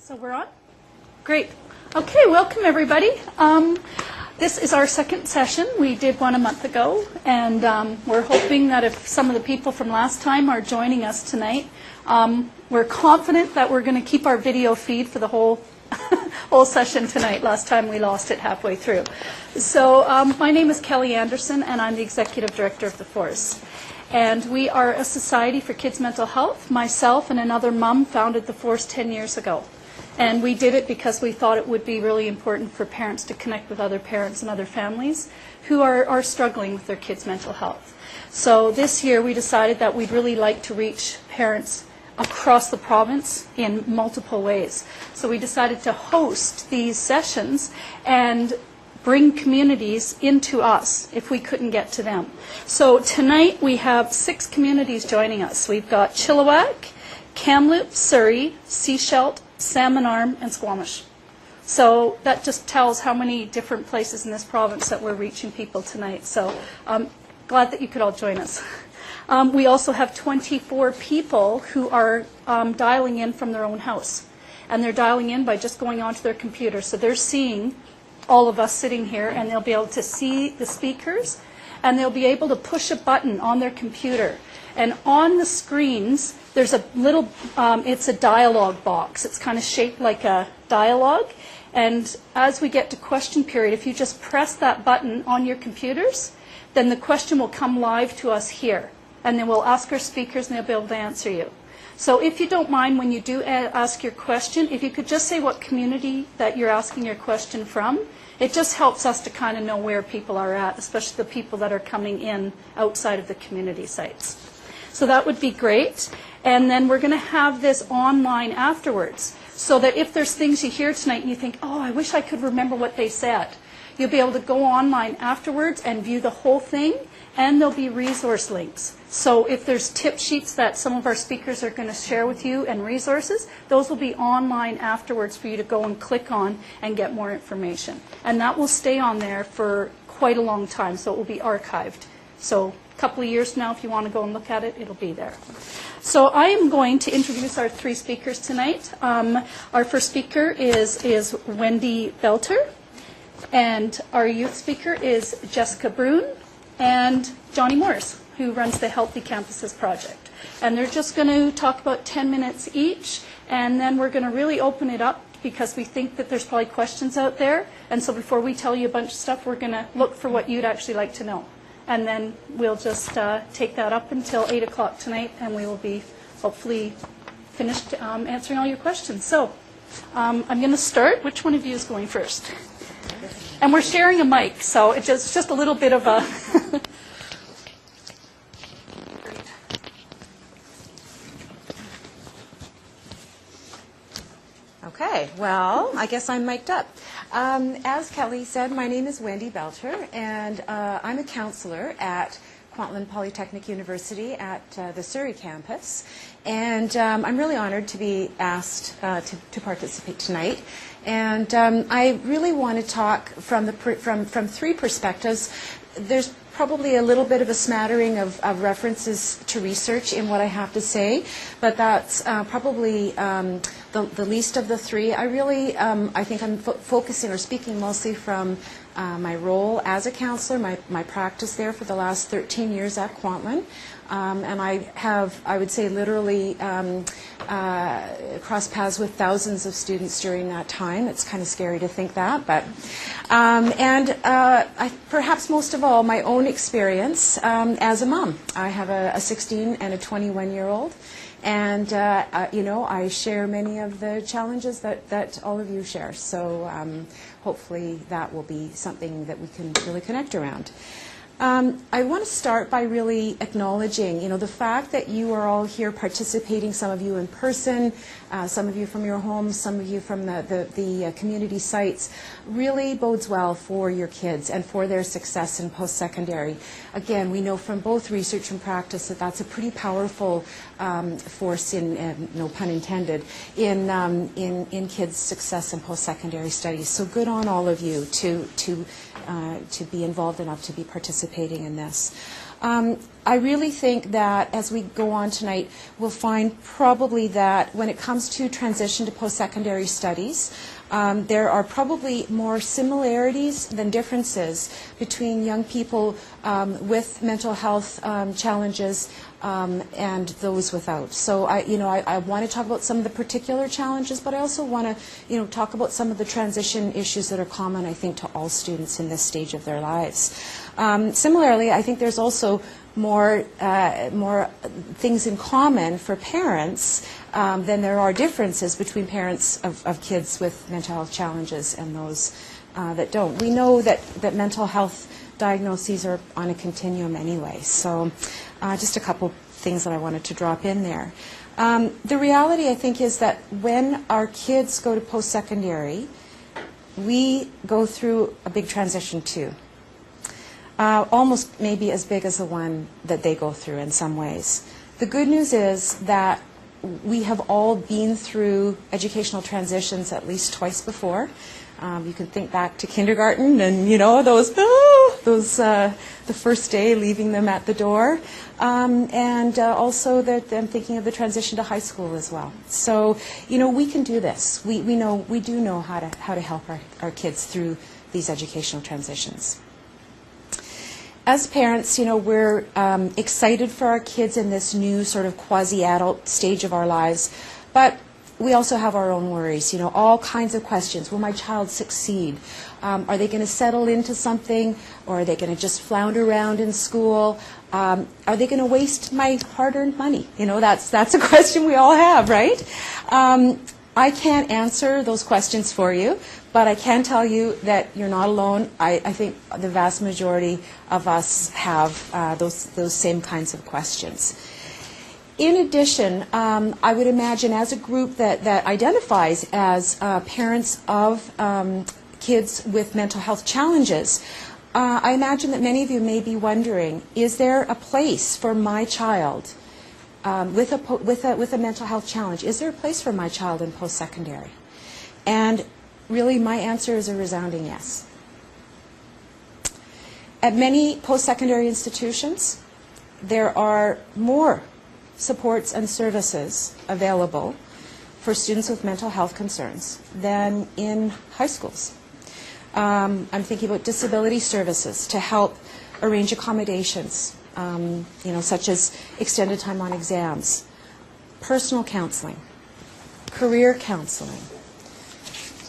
So we're on? Great. Okay, welcome everybody. This is our second session. We did one a month ago, and we're hoping that if some of the people from last time are joining us tonight, we're confident that we're going to keep our video feed for the whole session tonight. Last time we lost it halfway through. So my name is Kelly Anderson, and I'm the Executive Director of the Force. And we are a society for kids' mental health. Myself and another mum founded the Force 10 years ago. And we did it because we thought it would be really important for parents to connect with other parents and other families who are struggling with their kids' mental health. So this year we decided that we'd really like to reach parents across the province in multiple ways. So we decided to host these sessions and bring communities into us if we couldn't get to them. So tonight we have 6 communities joining us. We've got Chilliwack, Kamloops, Surrey, Sechelt, Salmon Arm, and Squamish. So that just tells how many different places in this province that we're reaching people tonight. So I'm glad that you could all join us. We also have 24 people who are dialing in from their own house. And they're dialing in by just going onto their computer. So they're seeing all of us sitting here, and they'll be able to see the speakers, and they'll be able to push a button on their computer. And on the screens, there's a little, it's a dialogue box. It's kind of shaped like a dialogue. And as we get to question period, if you just press that button on your computers, then the question will come live to us here. And then we'll ask our speakers, and they'll be able to answer you. So if you don't mind, when you do ask your question, if you could just say what community that you're asking your question from, it just helps us to kind of know where people are at, especially the people that are coming in outside of the community sites. So that would be great. And then we're going to have this online afterwards, so that if there's things you hear tonight and you think, oh, I wish I could remember what they said, you'll be able to go online afterwards and view the whole thing, and there'll be resource links. So if there's tip sheets that some of our speakers are going to share with you and resources, those will be online afterwards for you to go and click on and get more information. And that will stay on there for quite a long time, so it will be archived. So a couple of years from now, if you want to go and look at it, it'll be there. So I am going to introduce our 3 speakers tonight. Our first speaker is Wendy Belter, and our youth speaker is Jessica Brune, and Johnny Morris, who runs the Healthy Campuses Project. And they're just going to talk about 10 minutes each, and then we're going to really open it up because we think that there's probably questions out there. And so before we tell you a bunch of stuff, we're going to look for what you'd actually like to know. And then we'll just take that up until 8 o'clock tonight, and we will be hopefully finished answering all your questions. So I'm going to start. Which one of you is going first? And we're sharing a mic, so it's just a little bit of a... Okay, well, I guess I'm mic'd up. As Kelly said, my name is Wendy Belter, and I'm a counselor at Kwantlen Polytechnic University at the Surrey campus. And I'm really honored to be asked to participate tonight. And I really want to talk from 3 perspectives. There's probably a little bit of a smattering of references to research in what I have to say, but that's probably the least of the 3. I really, I think I'm focusing or speaking mostly from my role as a counselor, my practice there for the last 13 years at Kwantlen. And I have, I would say, literally crossed paths with thousands of students during that time. It's kind of scary to think that, but perhaps most of all, my own experience as a mom. I have a 16 and a 21-year-old, and you know, I share many of the challenges that all of you share. So hopefully that will be something that we can really connect around. I want to start by really acknowledging, you know, the fact that you are all here participating, some of you in person, some of you from your homes, some of you from the community sites, really bodes well for your kids and for their success in post-secondary. Again, we know from both research and practice that that's a pretty powerful force, in no pun intended, in kids' success in post-secondary studies. So good on all of you to be involved enough to be participating in this. I really think that as we go on tonight, we'll find probably that when it comes to transition to post-secondary studies, there are probably more similarities than differences between young people with mental health challenges and those without. So I want to talk about some of the particular challenges, but I also want to talk about some of the transition issues that are common, I think, to all students in this stage of their lives. Similarly, I think there's also more things in common for parents than there are differences between parents of kids with mental health challenges and those that don't. We know that mental health diagnoses are on a continuum anyway, so just a couple things that I wanted to drop in there. The reality, I think, is that when our kids go to post-secondary, we go through a big transition too. Almost maybe as big as the one that they go through in some ways. The good news is that we have all been through educational transitions at least twice before. You can think back to kindergarten and, the first day leaving them at the door. And also I'm thinking of the transition to high school as well. So, we can do this. We do know how to help our kids through these educational transitions. As parents, we're excited for our kids in this new sort of quasi-adult stage of our lives, but we also have our own worries, all kinds of questions. Will my child succeed? Are they going to settle into something, or are they going to just flounder around in school? Are they going to waste my hard-earned money? That's a question we all have, right? I can't answer those questions for you, but I can tell you that you're not alone. I think the vast majority of us have those same kinds of questions. In addition, I would imagine as a group that identifies as parents of kids with mental health challenges, I imagine that many of you may be wondering, is there a place for my child with a mental health challenge? Is there a place for my child in post-secondary? And really, my answer is a resounding yes. At many post-secondary institutions, there are more supports and services available for students with mental health concerns than in high schools. I'm thinking about disability services to help arrange accommodations, such as extended time on exams, personal counseling, career counseling,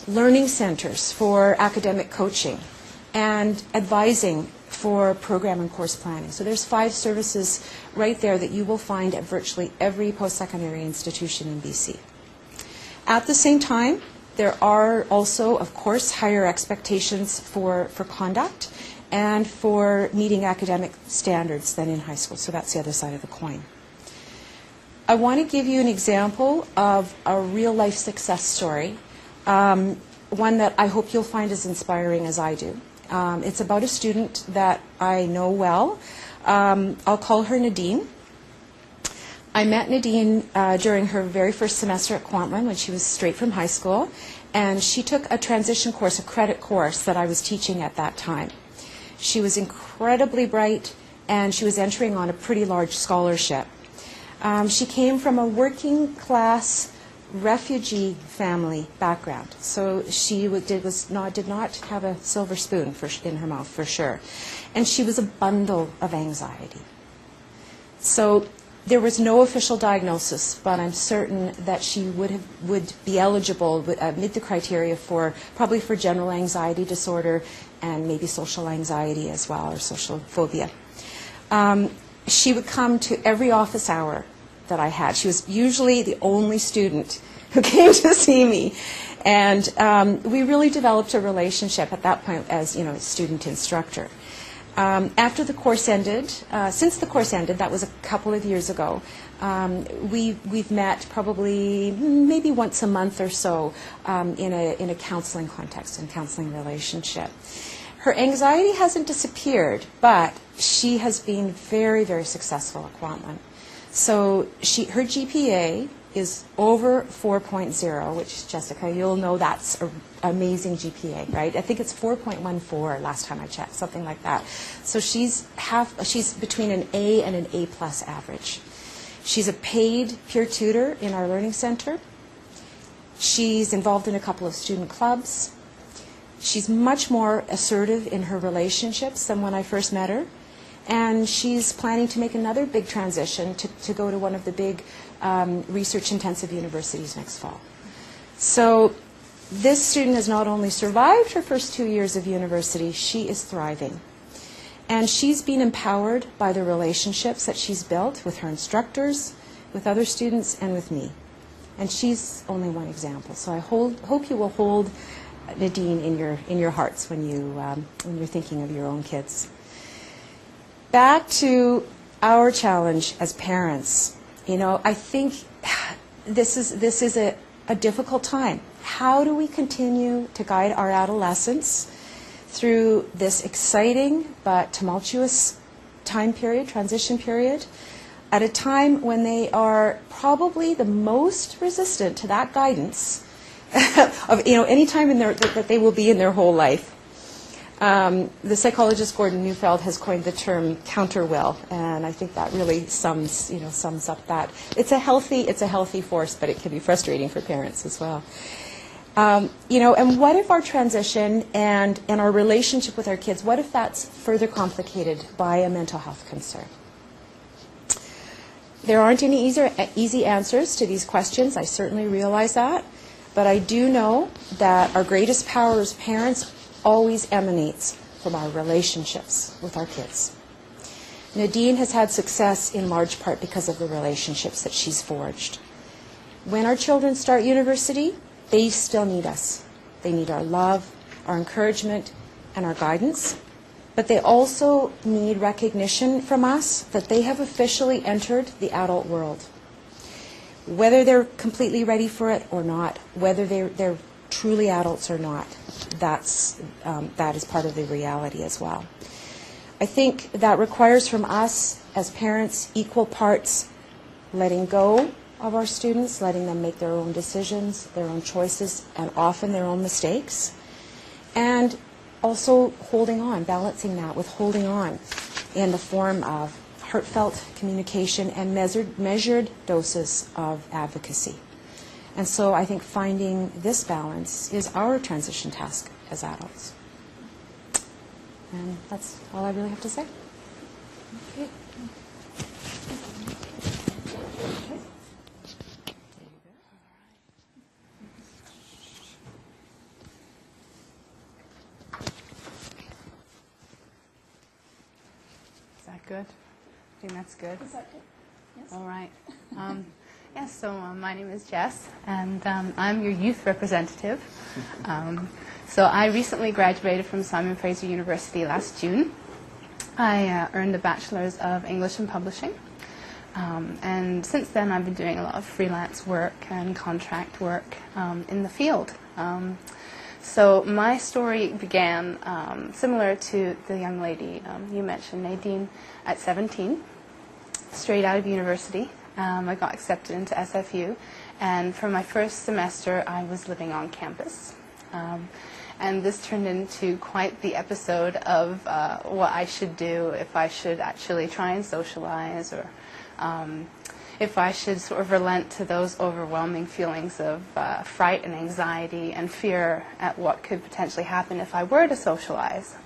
learning centers for academic coaching, and advising for program and course planning. So there's 5 services right there that you will find at virtually every post-secondary institution in BC. At the same time, there are also, of course, higher expectations for conduct and for meeting academic standards than in high school. So that's the other side of the coin. I want to give you an example of a real-life success story, one that I hope you'll find as inspiring as I do. It's about a student that I know well. I'll call her Nadine. I met Nadine during her very first semester at Kwantlen when she was straight from high school, and she took a transition course, a credit course that I was teaching at that time. She was incredibly bright, and she was entering on a pretty large scholarship. She came from a working class refugee family background, so she did not have a silver spoon in her mouth for sure, and she was a bundle of anxiety. So there was no official diagnosis, but I'm certain that she would be eligible, meet the criteria probably for general anxiety disorder and maybe social anxiety as well, or social phobia. She would come to every office hour that I had. She was usually the only student who came to see me. And we really developed a relationship at that point as, student-instructor. After the course ended, since the course ended, that was a couple of years ago, we've met probably maybe once a month or so in a counseling context and counseling relationship. Her anxiety hasn't disappeared, but she has been very, very successful at Kwantlen. So her GPA is over 4.0, which, Jessica, you'll know that's an amazing GPA, right? I think it's 4.14 last time I checked, something like that. So she's between an A and an A+ average. She's a paid peer tutor in our learning center. She's involved in a couple of student clubs. She's much more assertive in her relationships than when I first met her. And she's planning to make another big transition to go to one of the big research-intensive universities next fall. So this student has not only survived her first 2 years of university, she is thriving. And she's been empowered by the relationships that she's built with her instructors, with other students, and with me. And she's only one example. So I hope you will hold Nadine in your hearts when you're thinking of your own kids. Back to our challenge as parents. I think this is a difficult time. How do we continue to guide our adolescents through this exciting but tumultuous time period, transition period, at a time when they are probably the most resistant to that guidance of any time that they will be in their whole life? The psychologist Gordon Neufeld has coined the term counter-will, and I think that really sums up that. It's a healthy force, but it can be frustrating for parents as well. And what if our transition and our relationship with our kids, what if that's further complicated by a mental health concern? There aren't any easy answers to these questions. I certainly realize that. But I do know that our greatest power as parents always emanates from our relationships with our kids. Nadine has had success in large part because of the relationships that she's forged. When our children start university, they still need us. They need our love, our encouragement, and our guidance. But they also need recognition from us that they have officially entered the adult world. Whether they're completely ready for it or not, whether they're truly adults or not, that is part of the reality as well. I think that requires from us as parents equal parts letting go of our students, letting them make their own decisions, their own choices, and often their own mistakes, and also holding on, balancing that with holding on in the form of heartfelt communication and measured doses of advocacy. And so I think finding this balance is our transition task as adults. And that's all I really have to say. Okay. Is that good? I think that's good. Is that good? Yes. All right. Yes, so my name is Jess, and I'm your youth representative. So I recently graduated from Simon Fraser University last June. I earned a Bachelor's of English and Publishing. And since then I've been doing a lot of freelance work and contract work in the field. So my story began similar to the young lady you mentioned, Nadine, at 17, straight out of university. I got accepted into SFU, and for my first semester I was living on campus. And this turned into quite the episode of what I should do if I should actually try and socialize, or if I should sort of relent to those overwhelming feelings of fright and anxiety and fear at what could potentially happen if I were to socialize.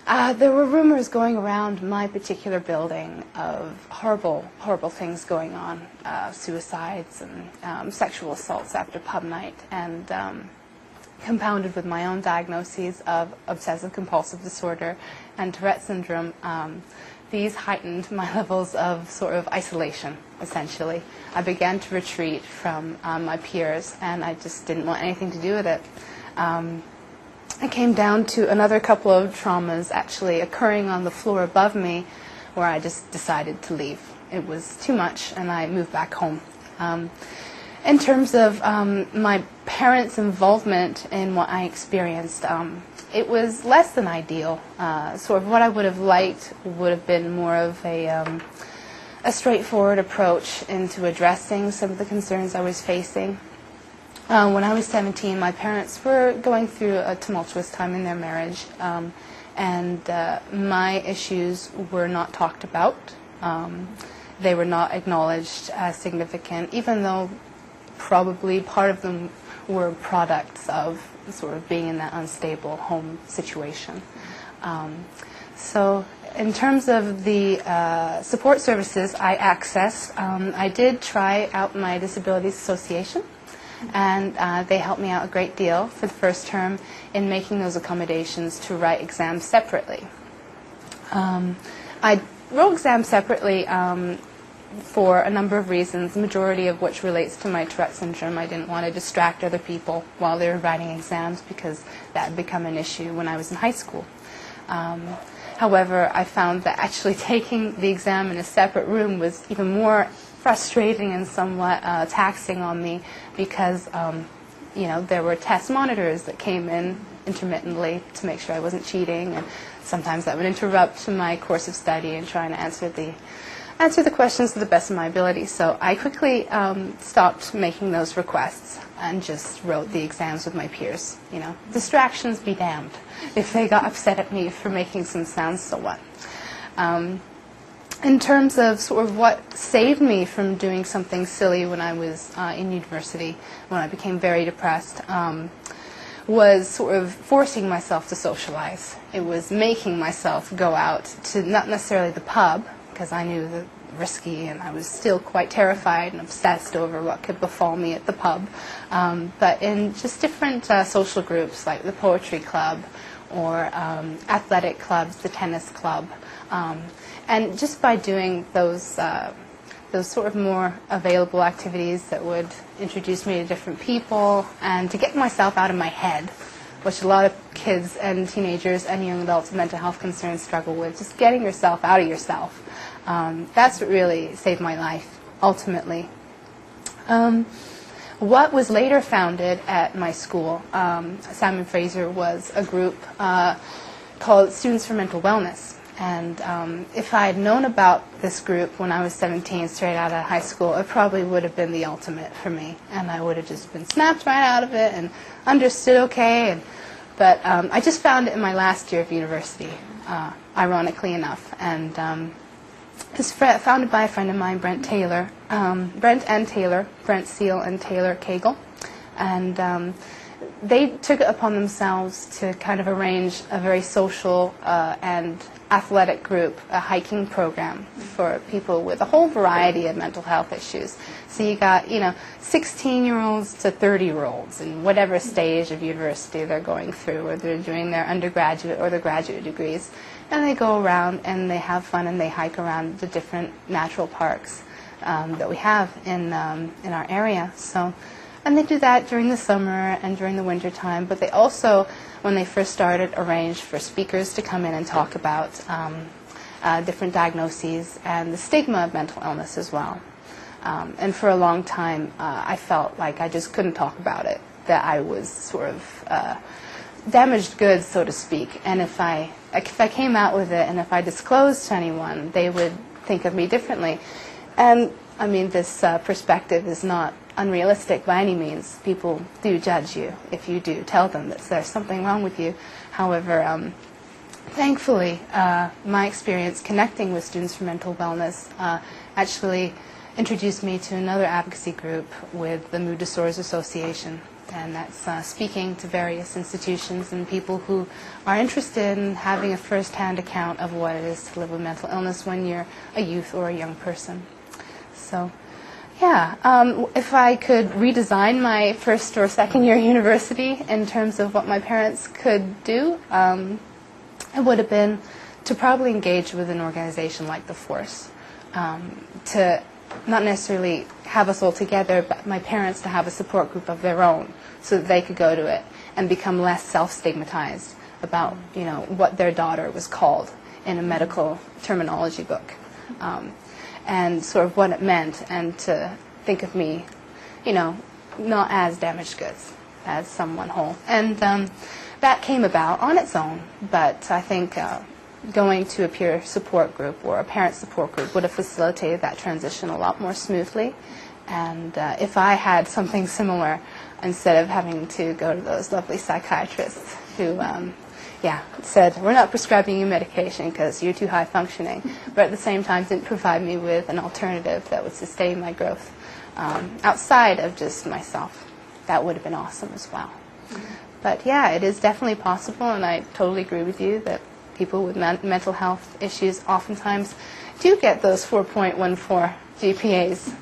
There were rumors going around my particular building of horrible, horrible things going on, suicides and sexual assaults after pub night, and compounded with my own diagnoses of obsessive-compulsive disorder and Tourette syndrome. These heightened my levels of sort of isolation, essentially. I began to retreat from my peers, and I just didn't want anything to do with it. It came down to another couple of traumas actually occurring on the floor above me, where I just decided to leave. It was too much, and I moved back home. In terms of my parents' involvement in what I experienced, it was less than ideal. Sort of what I would have liked would have been more of a a straightforward approach into addressing some of the concerns I was facing. When I was 17, my parents were going through a tumultuous time in their marriage, and my issues were not talked about. They were not acknowledged as significant, even though probably part of them were products of sort of being in that unstable home situation. So in terms of the support services I accessed, I did try out my Disabilities Association, and they helped me out a great deal for the first term in making those accommodations to write exams separately. I wrote exams separately for a number of reasons, the majority of which relates to my Tourette syndrome. I didn't want to distract other people while they were writing exams because that had become an issue when I was in high school. However, I found that actually taking the exam in a separate room was even more frustrating and somewhat taxing on me because, there were test monitors that came in intermittently to make sure I wasn't cheating, and sometimes that would interrupt my course of study and trying to answer the questions to the best of my ability. So I quickly stopped making those requests and just wrote the exams with my peers. Distractions be damned if they got upset at me for making some sounds, so what. In terms of sort of what saved me from doing something silly when I was in university, when I became very depressed, was sort of forcing myself to socialize. It was making myself go out to not necessarily the pub, because I knew that risky and I was still quite terrified and obsessed over what could befall me at the pub, but in just different social groups like the poetry club or athletic clubs, the tennis club, and just by doing those sort of more available activities that would introduce me to different people and to get myself out of my head, which a lot of kids and teenagers and young adults with mental health concerns struggle with, just getting yourself out of yourself. That's what really saved my life, ultimately. What was later founded at my school, Simon Fraser, was a group called Students for Mental Wellness. And if I had known about this group when I was 17, straight out of high school, it probably would have been the ultimate for me. And I would have just been snapped right out of it and understood okay. But I just found it in my last year of university, ironically enough. And it's founded by a friend of mine, Brent Seal and Taylor Cagle. And they took it upon themselves to kind of arrange a very social and athletic group, a hiking program for people with a whole variety of mental health issues. So you got, 16-year-olds to 30-year-olds in whatever stage of university they're going through, whether they're doing their undergraduate or their graduate degrees. And they go around and they have fun and they hike around the different natural parks that we have in our area. And they do that during the summer and during the winter time, but they also, when they first started, arranged for speakers to come in and talk about different diagnoses and the stigma of mental illness as well. And for a long time, I felt like I just couldn't talk about it, that I was sort of damaged goods, so to speak. And if I came out with it and if I disclosed to anyone, they would think of me differently. And, I mean, this perspective is not unrealistic by any means. People do judge you if you do tell them that there's something wrong with you. However, thankfully, my experience connecting with Students for Mental Wellness actually introduced me to another advocacy group with the Mood Disorders Association, and that's speaking to various institutions and people who are interested in having a first-hand account of what it is to live with mental illness when you're a youth or a young person. So, yeah, if I could redesign my first or second year university in terms of what my parents could do, it would have been to probably engage with an organization like The Force, to not necessarily have us all together, but my parents to have a support group of their own so that they could go to it and become less self-stigmatized about, what their daughter was called in a medical terminology book. And sort of what it meant, and to think of me, not as damaged goods, as someone whole. And that came about on its own, but I think going to a peer support group or a parent support group would have facilitated that transition a lot more smoothly. And if I had something similar, instead of having to go to those lovely psychiatrists who said, we're not prescribing you medication because you're too high functioning, but at the same time didn't provide me with an alternative that would sustain my growth outside of just myself. That would have been awesome as well. But yeah, it is definitely possible, and I totally agree with you that people with mental health issues oftentimes do get those 4.14 GPAs.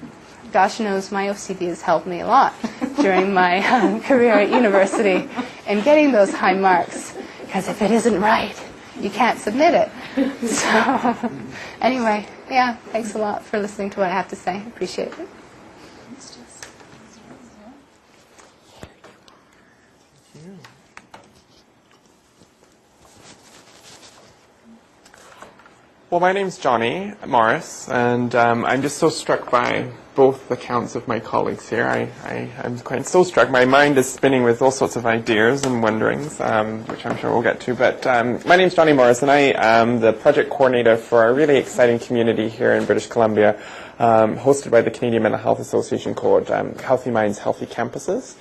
Gosh knows my OCD has helped me a lot during my career at university in getting those high marks, because if it isn't right, you can't submit it. So anyway, yeah, thanks a lot for listening to what I have to say. Appreciate it. Well, my name's Johnny Morris, and I'm just so struck by both accounts of my colleagues here. I'm quite so struck. My mind is spinning with all sorts of ideas and wonderings, which I'm sure we'll get to. But my name's Johnny Morris, and I am the project coordinator for a really exciting community here in British Columbia, hosted by the Canadian Mental Health Association called Healthy Minds, Healthy Campuses.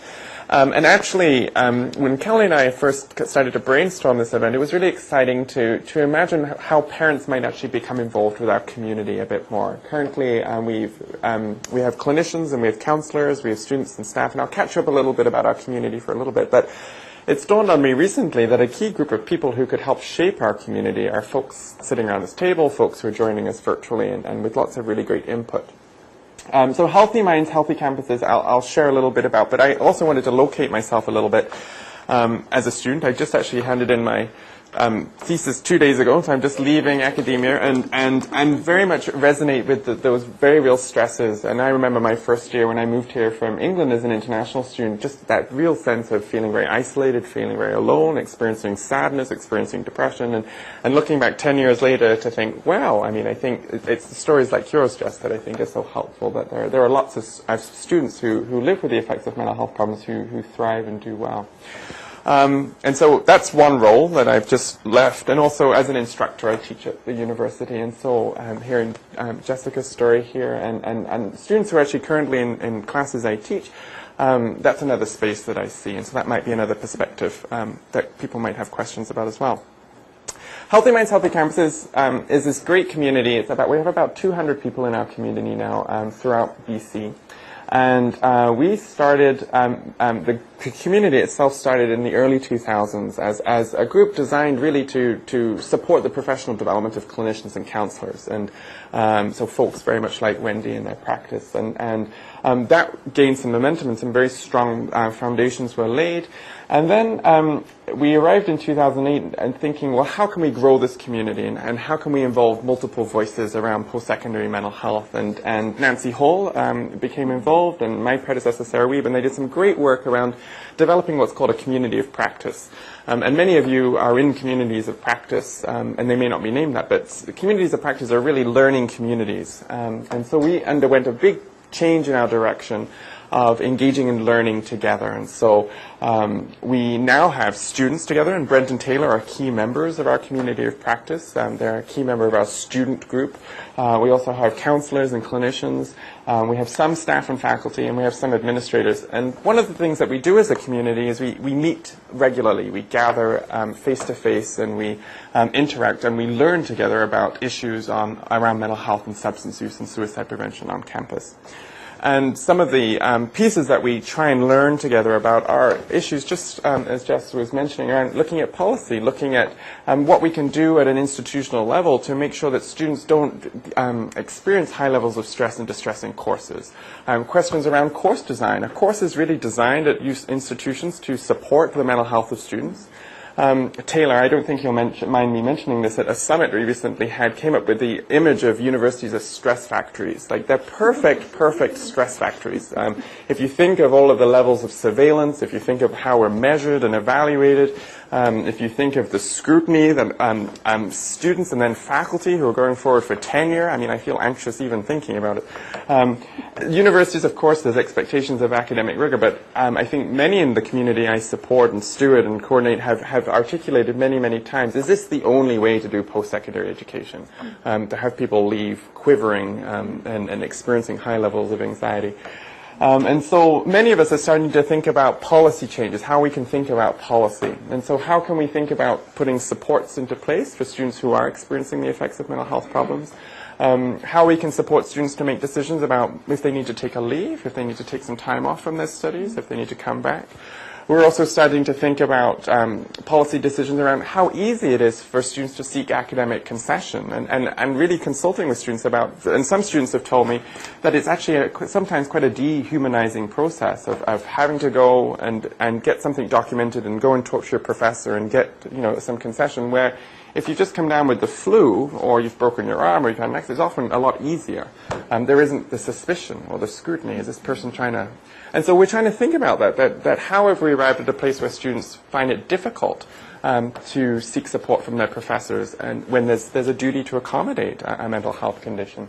And actually, when Kelly and I first started to brainstorm this event, it was really exciting to imagine how parents might actually become involved with our community a bit more. Currently, we have clinicians and we have counsellors, we have students and staff, and I'll catch up a little bit about our community for a little bit. But it's dawned on me recently that a key group of people who could help shape our community are folks sitting around this table, folks who are joining us virtually, and with lots of really great input. So Healthy Minds, Healthy Campuses, I'll share a little bit about, but I also wanted to locate myself a little bit as a student. I just actually handed in my thesis 2 days ago, so I'm just leaving academia, and very much resonate with those very real stresses. And I remember my first year when I moved here from England as an international student, just that real sense of feeling very isolated, feeling very alone, experiencing sadness, experiencing depression, and looking back 10 years later to think, wow, I mean, I think it's the stories like yours, Jess, that I think is so helpful, that there are lots of students who live with the effects of mental health problems who thrive and do well. And so that's one role that I've just left, and also as an instructor I teach at the university, and so hearing Jessica's story here and students who are actually currently in classes I teach, that's another space that I see, and so that might be another perspective that people might have questions about as well. Healthy Minds, Healthy Campuses is this great community. We have about 200 people in our community now throughout BC. And we started, the community itself started in the early 2000s as a group designed really to support the professional development of clinicians and counsellors. And so folks very much like Wendy in their practice. And that gained some momentum, and some very strong foundations were laid. And then we arrived in 2008 and thinking, well, how can we grow this community, and how can we involve multiple voices around post-secondary mental health? And Nancy Hall became involved, and my predecessor, Sarah Weeb, and they did some great work around developing what's called a community of practice. And many of you are in communities of practice, and they may not be named that, but communities of practice are really learning communities. And so we underwent a big change in our direction of engaging and learning together. And so we now have students together, and Brent and Taylor are key members of our community of practice. They're a key member of our student group. We also have counselors and clinicians. We have some staff and faculty, and we have some administrators. And one of the things that we do as a community is we meet regularly. We gather face-to-face, and we interact, and we learn together about issues around mental health and substance use and suicide prevention on campus. And some of the pieces that we try and learn together about are issues, just as Jess was mentioning, around looking at policy, looking at what we can do at an institutional level to make sure that students don't experience high levels of stress and distress in courses. Questions around course design. A course is really designed at institutions to support the mental health of students. Taylor, I don't think you'll mind me mentioning this, at a summit we recently had, came up with the image of universities as stress factories. Like, they're perfect stress factories. If you think of all of the levels of surveillance, if you think of how we're measured and evaluated, If you think of the scrutiny that students and then faculty who are going forward for tenure, I mean, I feel anxious even thinking about it. Universities, of course, there's expectations of academic rigor, but I think many in the community I support and steward and coordinate have articulated many, many times, is this the only way to do post-secondary education? To have people leave quivering and experiencing high levels of anxiety. And so many of us are starting to think about policy changes, how we can think about policy. And so how can we think about putting supports into place for students who are experiencing the effects of mental health problems? How we can support students to make decisions about if they need to take a leave, if they need to take some time off from their studies, if they need to come back. We're also starting to think about policy decisions around how easy it is for students to seek academic concession and really consulting with students about, and some students have told me that it's actually sometimes quite a dehumanizing process of having to go and get something documented and go and talk to your professor and get some concession, where if you just come down with the flu or you've broken your arm or you've had an accident, it's often a lot easier. There isn't the suspicion or the scrutiny. Is this person trying to... And so we're trying to think about that how have we arrived at a place where students find it difficult to seek support from their professors and when there's a duty to accommodate a mental health condition.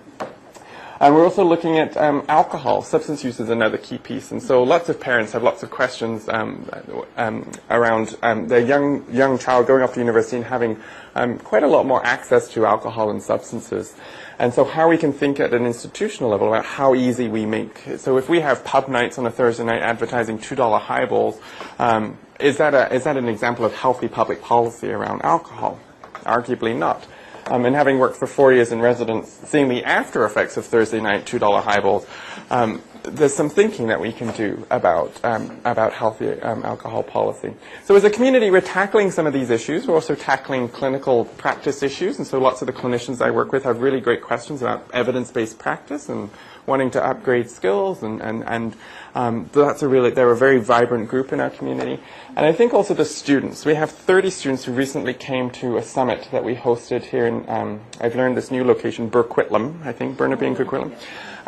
We're also looking at alcohol. Substance use is another key piece. And so lots of parents have lots of questions around their young child going off to university and having quite a lot more access to alcohol and substances. And so how we can think at an institutional level about how easy we make. So if we have pub nights on a Thursday night advertising $2 highballs, is that an example of healthy public policy around alcohol? Arguably not. And having worked for 4 years in residence, seeing the after effects of Thursday night $2 highballs, there's some thinking that we can do about healthy alcohol policy. So as a community, we're tackling some of these issues. We're also tackling clinical practice issues, and so lots of the clinicians I work with have really great questions about evidence-based practice and wanting to upgrade skills, and they're a very vibrant group in our community. And I think also the students. We have 30 students who recently came to a summit that we hosted here in, I've learned this new location, Burquitlam, I think, Burnaby and Coquitlam.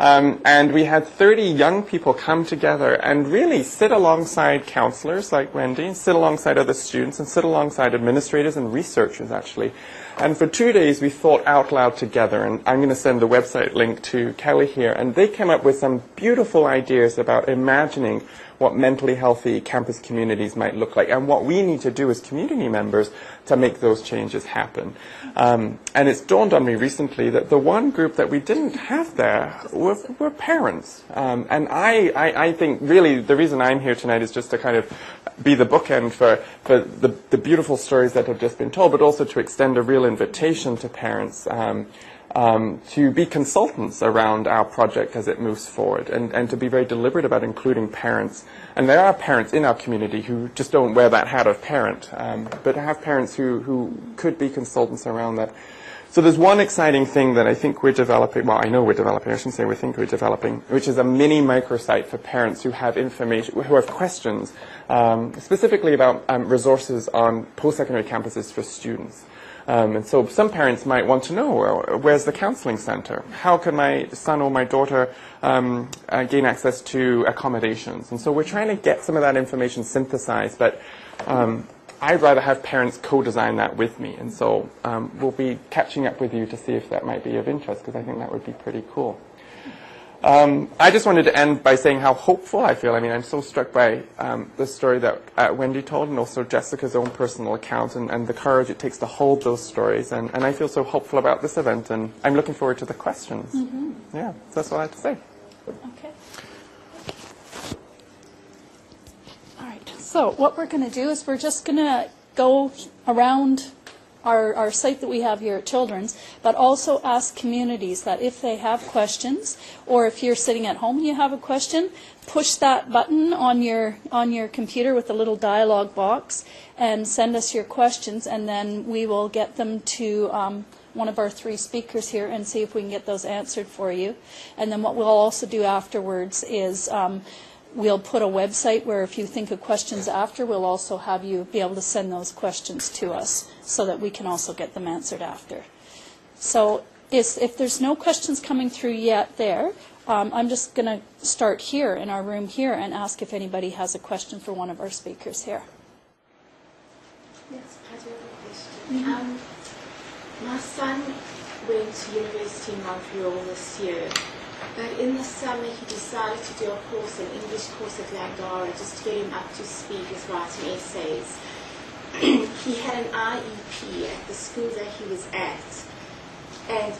And we had 30 young people come together and really sit alongside counselors like Wendy, sit alongside other students, and sit alongside administrators and researchers, actually. And for 2 days, we thought out loud together, and I'm going to send the website link to Kelly here, and they came up with some beautiful ideas about imagining what mentally healthy campus communities might look like, and what we need to do as community members to make those changes happen. And it's dawned on me recently that the one group that we didn't have there were parents. And I think really the reason I'm here tonight is just to kind of be the bookend for the beautiful stories that have just been told, but also to extend a real invitation to parents to be consultants around our project as it moves forward, and to be very deliberate about including parents. And there are parents in our community who just don't wear that hat of parent, but have parents who could be consultants around that. So there's one exciting thing that I think we're developing, well, I know we're developing, I shouldn't say we think we're developing, which is a mini microsite for parents who have information, who have questions, specifically about resources on post-secondary campuses for students. And so some parents might want to know, where's the counseling center? How can my son or my daughter gain access to accommodations? And so we're trying to get some of that information synthesized, but I'd rather have parents co-design that with me. And so we'll be catching up with you to see if that might be of interest, because I think that would be pretty cool. I just wanted to end by saying how hopeful I feel. I mean, I'm so struck by the story that Wendy told, and also Jessica's own personal account, and the courage it takes to hold those stories. And I feel so hopeful about this event, and I'm looking forward to the questions. Mm-hmm. Yeah, so that's all I have to say. Okay. All right. So what we're going to do is we're just going to go around our site that we have here at Children's, but also ask communities that if they have questions, or if you're sitting at home and you have a question, push that button on your computer with the little dialog box and send us your questions, and then we will get them to one of our 3 speakers here and see if we can get those answered for you. And then what we'll also do afterwards is we'll put a website where if you think of questions after, we'll also have you be able to send those questions to us so that we can also get them answered after. So if there's no questions coming through yet there, I'm just going to start here in our room here and ask if anybody has a question for one of our speakers here. My son went to university in Montreal this year, but in the summer he decided to do a course, an English course at Langara, just to get him up to speed with writing essays. He had an IEP at the school that he was at, and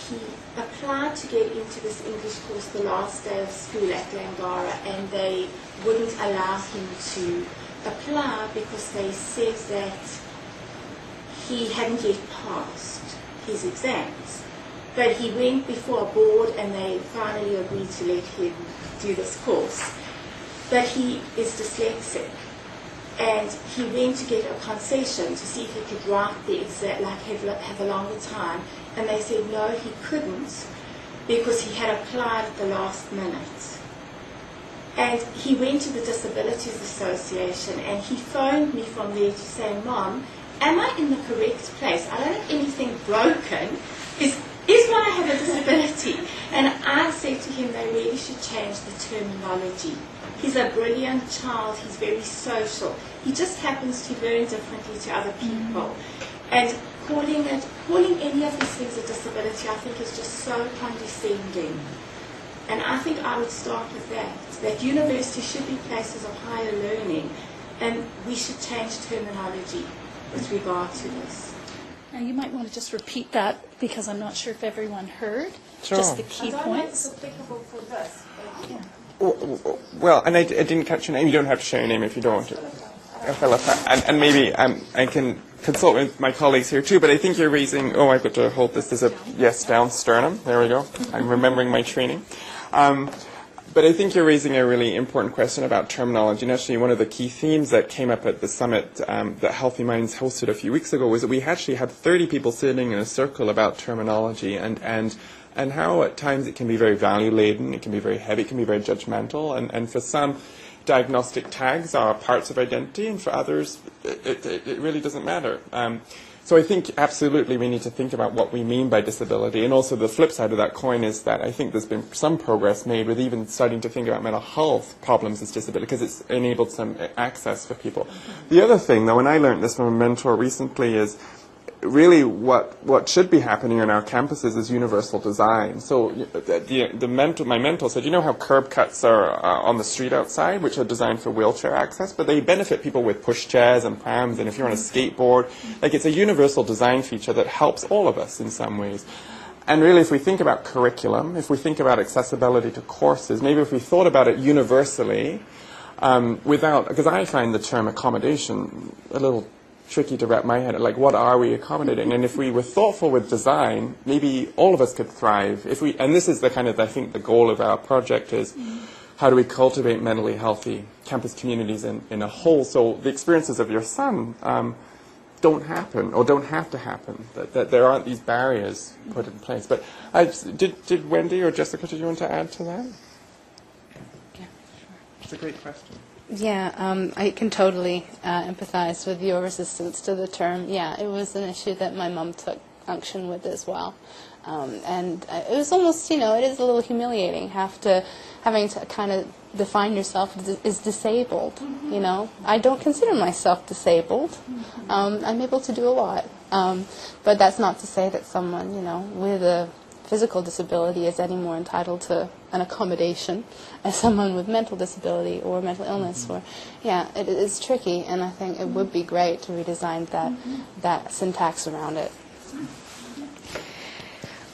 he applied to get into this English course the last day of school at Langara, and they wouldn't allow him to apply because they said that he hadn't yet passed his exams. But he went before a board and they finally agreed to let him do this course. But he is dyslexic, and he went to get a concession to see if he could write the exam, like have a longer time, and they said no, he couldn't because he had applied at the last minute. And he went to the Disabilities Association and he phoned me from there to say, Mom, am I in the correct place? I don't have anything broken. Is why I have a disability? And I said to him they really should change the terminology. He's a brilliant child. He's very social. He just happens to learn differently to other people. And calling any of these things a disability, I think, is just so condescending. And I think I would start with that university should be places of higher learning, and we should change terminology with regard to this. Now, you might want to just repeat that because I'm not sure if everyone heard. Sure. Just the key points. Applicable for this. Well, and I didn't catch your name. You don't have to share your name if you don't want to. Philippa. And maybe I can consult with my colleagues here too, but I think you're raising, I've got to hold this. There's a yes down sternum. There we go. I'm remembering my training. But I think you're raising a really important question about terminology. And actually, one of the key themes that came up at the summit that Healthy Minds hosted a few weeks ago was that we actually had 30 people sitting in a circle about terminology and how at times it can be very value-laden, it can be very heavy, it can be very judgmental. And for some, diagnostic tags are parts of identity, and for others, it really doesn't matter. So I think absolutely we need to think about what we mean by disability. And also the flip side of that coin is that I think there's been some progress made with even starting to think about mental health problems as disability because it's enabled some access for people. The other thing, though, and I learned this from a mentor recently, is really what should be happening on our campuses is universal design. So my mentor said, you know how curb cuts are on the street outside, which are designed for wheelchair access, but they benefit people with push chairs and prams, and if you're on a skateboard, like it's a universal design feature that helps all of us in some ways. And really, if we think about curriculum, if we think about accessibility to courses, maybe if we thought about it universally, because I find the term accommodation a little tricky to wrap my head. Like, what are we accommodating? And if we were thoughtful with design, maybe all of us could thrive. And this is the kind of, I think, the goal of our project is how do we cultivate mentally healthy campus communities in a whole. So the experiences of your son don't happen or don't have to happen. That there aren't these barriers put in place. But did Wendy or Jessica, did you want to add to that? Yeah, sure. It's a great question. Yeah, I can totally empathize with your resistance to the term. Yeah, it was an issue that my mom took unction with as well. And it was almost, it is a little humiliating having to kind of define yourself as disabled, I don't consider myself disabled. I'm able to do a lot. But that's not to say that someone, with a physical disability is any more entitled to an accommodation as someone with mental disability or mental illness. Or it is tricky, and I think it would be great to redesign that syntax around it.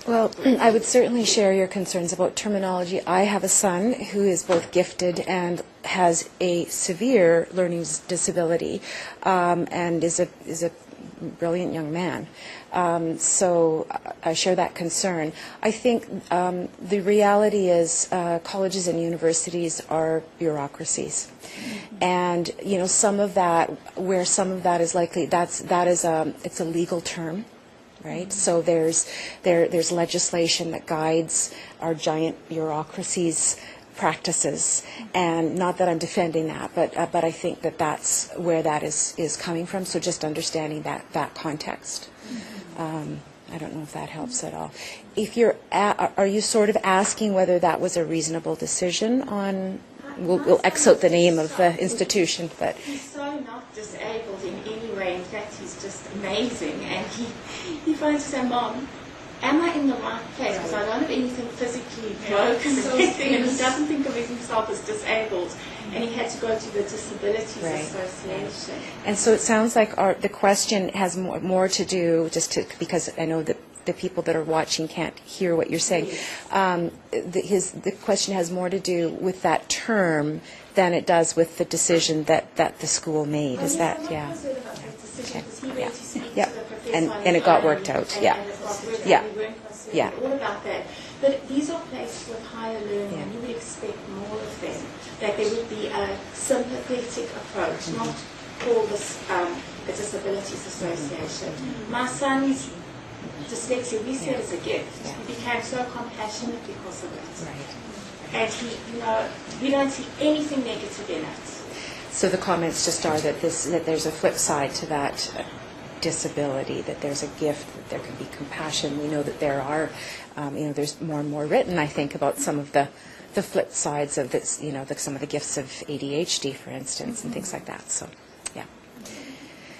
Well, I would certainly share your concerns about terminology. I have a son who is both gifted and has a severe learning disability, and is a brilliant young man. So I share that concern. I think the reality is colleges and universities are bureaucracies. And, some of that, where some of that is likely, it's a legal term. Right, so there's legislation that guides our giant bureaucracies' practices, and not that I'm defending that, but I think that's where that is coming from. So just understanding that context. I don't know if that helps at all. If are you sort of asking whether that was a reasonable decision on? We'll X out the name of the institution, but he's so not disabled in any way. In fact, he's just amazing. amazing. And he phones to say, Mom, am I in the right place? Because I don't have anything physically broken or anything, and he doesn't think of himself as disabled. And he had to go to the Disabilities Association. And so it sounds like the question has more to do, because I know that the people that are watching can't hear what you're saying. The question has more to do with that term than it does with the decision that the school made. Is that, yeah? Okay. Yeah. And it got worked out. Yeah. Yeah. Yeah. All about that. But these are places with higher learning, and you would expect more of them. That there would be a sympathetic approach, not call this the Disabilities Association. My son's dyslexia, we see it as a gift. He became so compassionate because of it. Right. And we don't see anything negative in it. So the comments just are that there's a flip side to that disability, that there's a gift, that there can be compassion. We know that there are, there's more and more written, I think, about some of the flip sides of this, some of the gifts of ADHD, for instance, and things like that. So, yeah.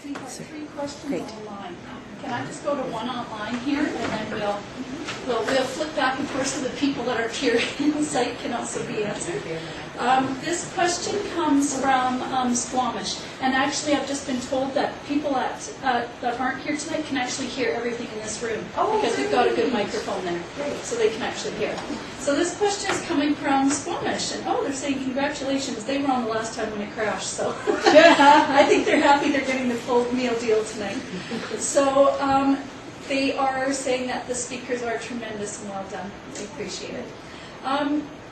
We have 3 questions online. Can I just go to one online here, and then we'll flip back and forth so the people that are curious can also be answered. This question comes from Squamish, and actually I've just been told that people that aren't here tonight can actually hear everything in this room because we've got a good microphone there, so they can actually hear. So this question is coming from Squamish, and they're saying congratulations. They were on the last time when it crashed, so I think they're happy they're getting the full meal deal tonight. So they are saying that the speakers are tremendous and well done. They appreciate it.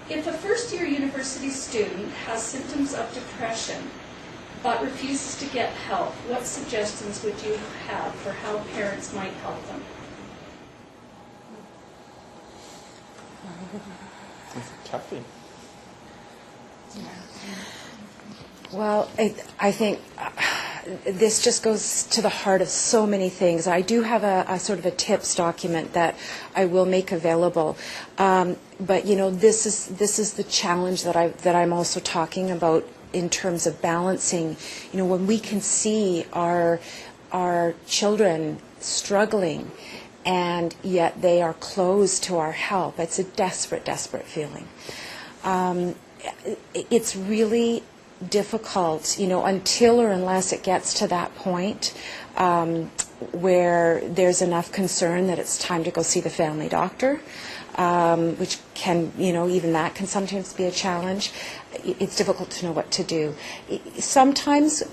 If a first-year university student has symptoms of depression but refuses to get help, what suggestions would you have for how parents might help them? It's toughie. Well, I think this just goes to the heart of so many things. I do have a sort of a tips document that I will make available, but this is the challenge that I'm also talking about in terms of balancing. When we can see our children struggling, and yet they are closed to our help, it's a desperate feeling. It's really difficult, until or unless it gets to that point where there's enough concern that it's time to go see the family doctor, which can, even that can sometimes be a challenge. It's difficult to know what to do. Sometimes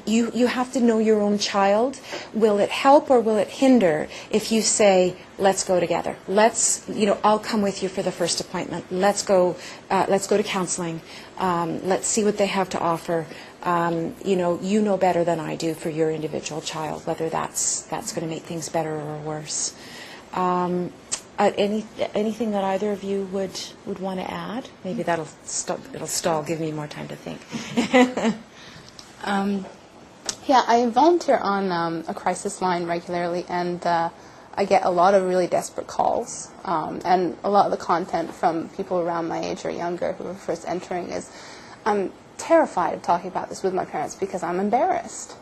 you have to know your own child. Will it help or will it hinder if you say, let's go together. I'll come with you for the first appointment. Let's go to counseling. Let's see what they have to offer. You know better than I do for your individual child whether that's going to make things better or worse. Anything that either of you would want to add? Maybe it'll stall. Give me more time to think. I volunteer on a crisis line regularly, and I get a lot of really desperate calls, and a lot of the content from people around my age or younger who are first entering is, I'm terrified of talking about this with my parents because I'm embarrassed.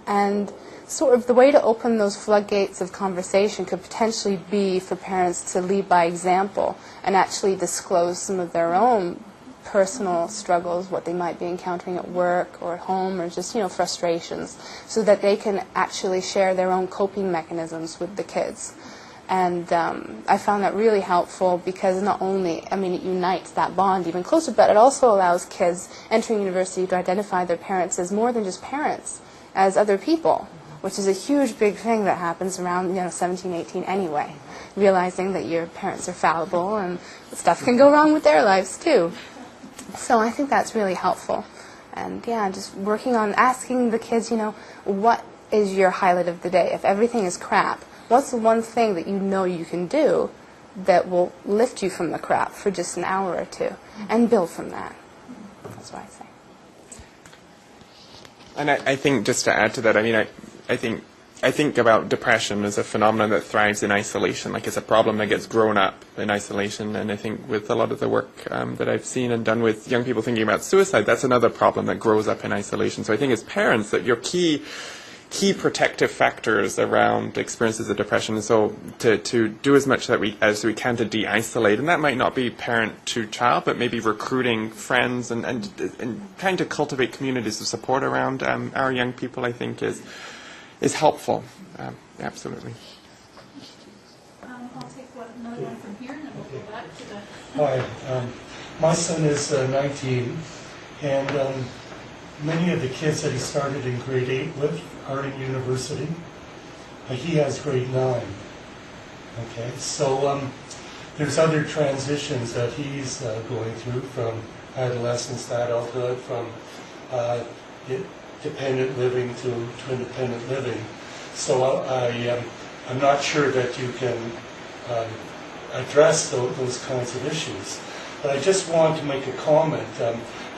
And sort of the way to open those floodgates of conversation could potentially be for parents to lead by example and actually disclose some of their own personal struggles, what they might be encountering at work or at home, or just, frustrations, so that they can actually share their own coping mechanisms with the kids. And I found that really helpful because not only, it unites that bond even closer, but it also allows kids entering university to identify their parents as more than just parents, as other people, which is a huge, big thing that happens around 17, 18 anyway, realizing that your parents are fallible and stuff can go wrong with their lives too. So I think that's really helpful. And just working on asking the kids, what is your highlight of the day? If everything is crap, what's the one thing that you can do that will lift you from the crap for just an hour or two, and build from that? That's what I say. And I think, just to add to that, I think about depression as a phenomenon that thrives in isolation, like it's a problem that gets grown up in isolation. And I think with a lot of the work that I've seen and done with young people thinking about suicide, that's another problem that grows up in isolation. So I think as parents that your key key protective factors around experiences of depression. So to do as much as we can to de-isolate, and that might not be parent to child, but maybe recruiting friends and trying to cultivate communities of support around our young people, I think is helpful. Absolutely. I'll take another one from here, and then we'll go back to the... Hi, my son is 19, and many of the kids that he started in grade 8 with are in university. He has grade 9. Okay, so there's other transitions that he's going through, from adolescence to adulthood, from dependent living to independent living. So I'm not sure that you can address those kinds of issues. But I just want to make a comment.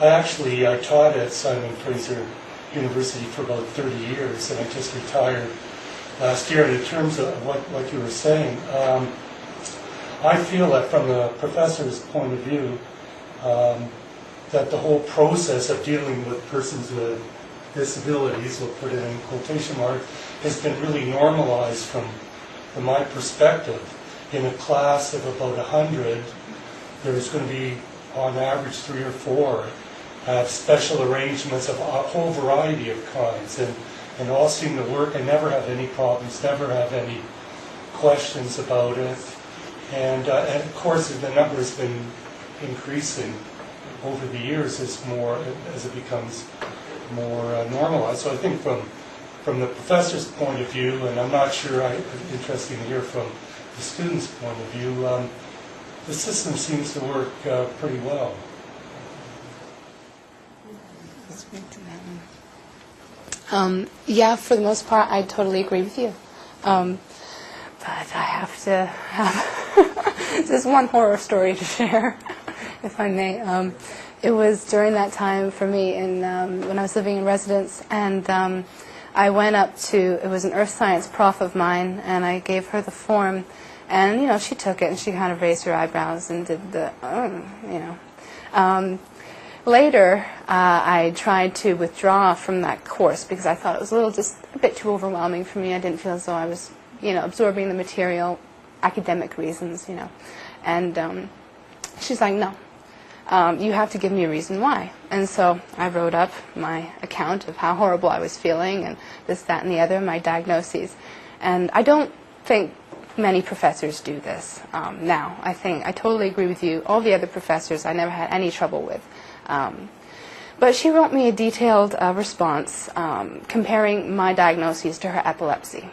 I taught at Simon Fraser University for about 30 years, and I just retired last year. And in terms of what you were saying, I feel that from the professor's point of view, that the whole process of dealing with persons with disabilities, we'll put it in quotation marks, has been really normalized from my perspective. In a class of about 100, there's going to be, on average, 3 or 4 have special arrangements of a whole variety of kinds, and all seem to work. I never have any problems, never have any questions about it. And of course, the number has been increasing over the years as it becomes more normalized. So I think from the professor's point of view, and I'm not sure, interesting to hear from the student's point of view, the system seems to work pretty well. Yeah, for the most part, I totally agree with you. But I have to have just one horror story to share, if I may. It was during that time for me when I was living in residence, and I went up to, it was an earth science prof of mine, and I gave her the form, and, she took it, and she kind of raised her eyebrows and did the, Later, I tried to withdraw from that course because I thought it was just a bit too overwhelming for me. I didn't feel as though I was, absorbing the material, academic reasons, And she's like, no, you have to give me a reason why. And so I wrote up my account of how horrible I was feeling and this, that, and the other, my diagnoses. And I don't think many professors do this now. I totally agree with you. All the other professors I never had any trouble with. But she wrote me a detailed response comparing my diagnoses to her epilepsy.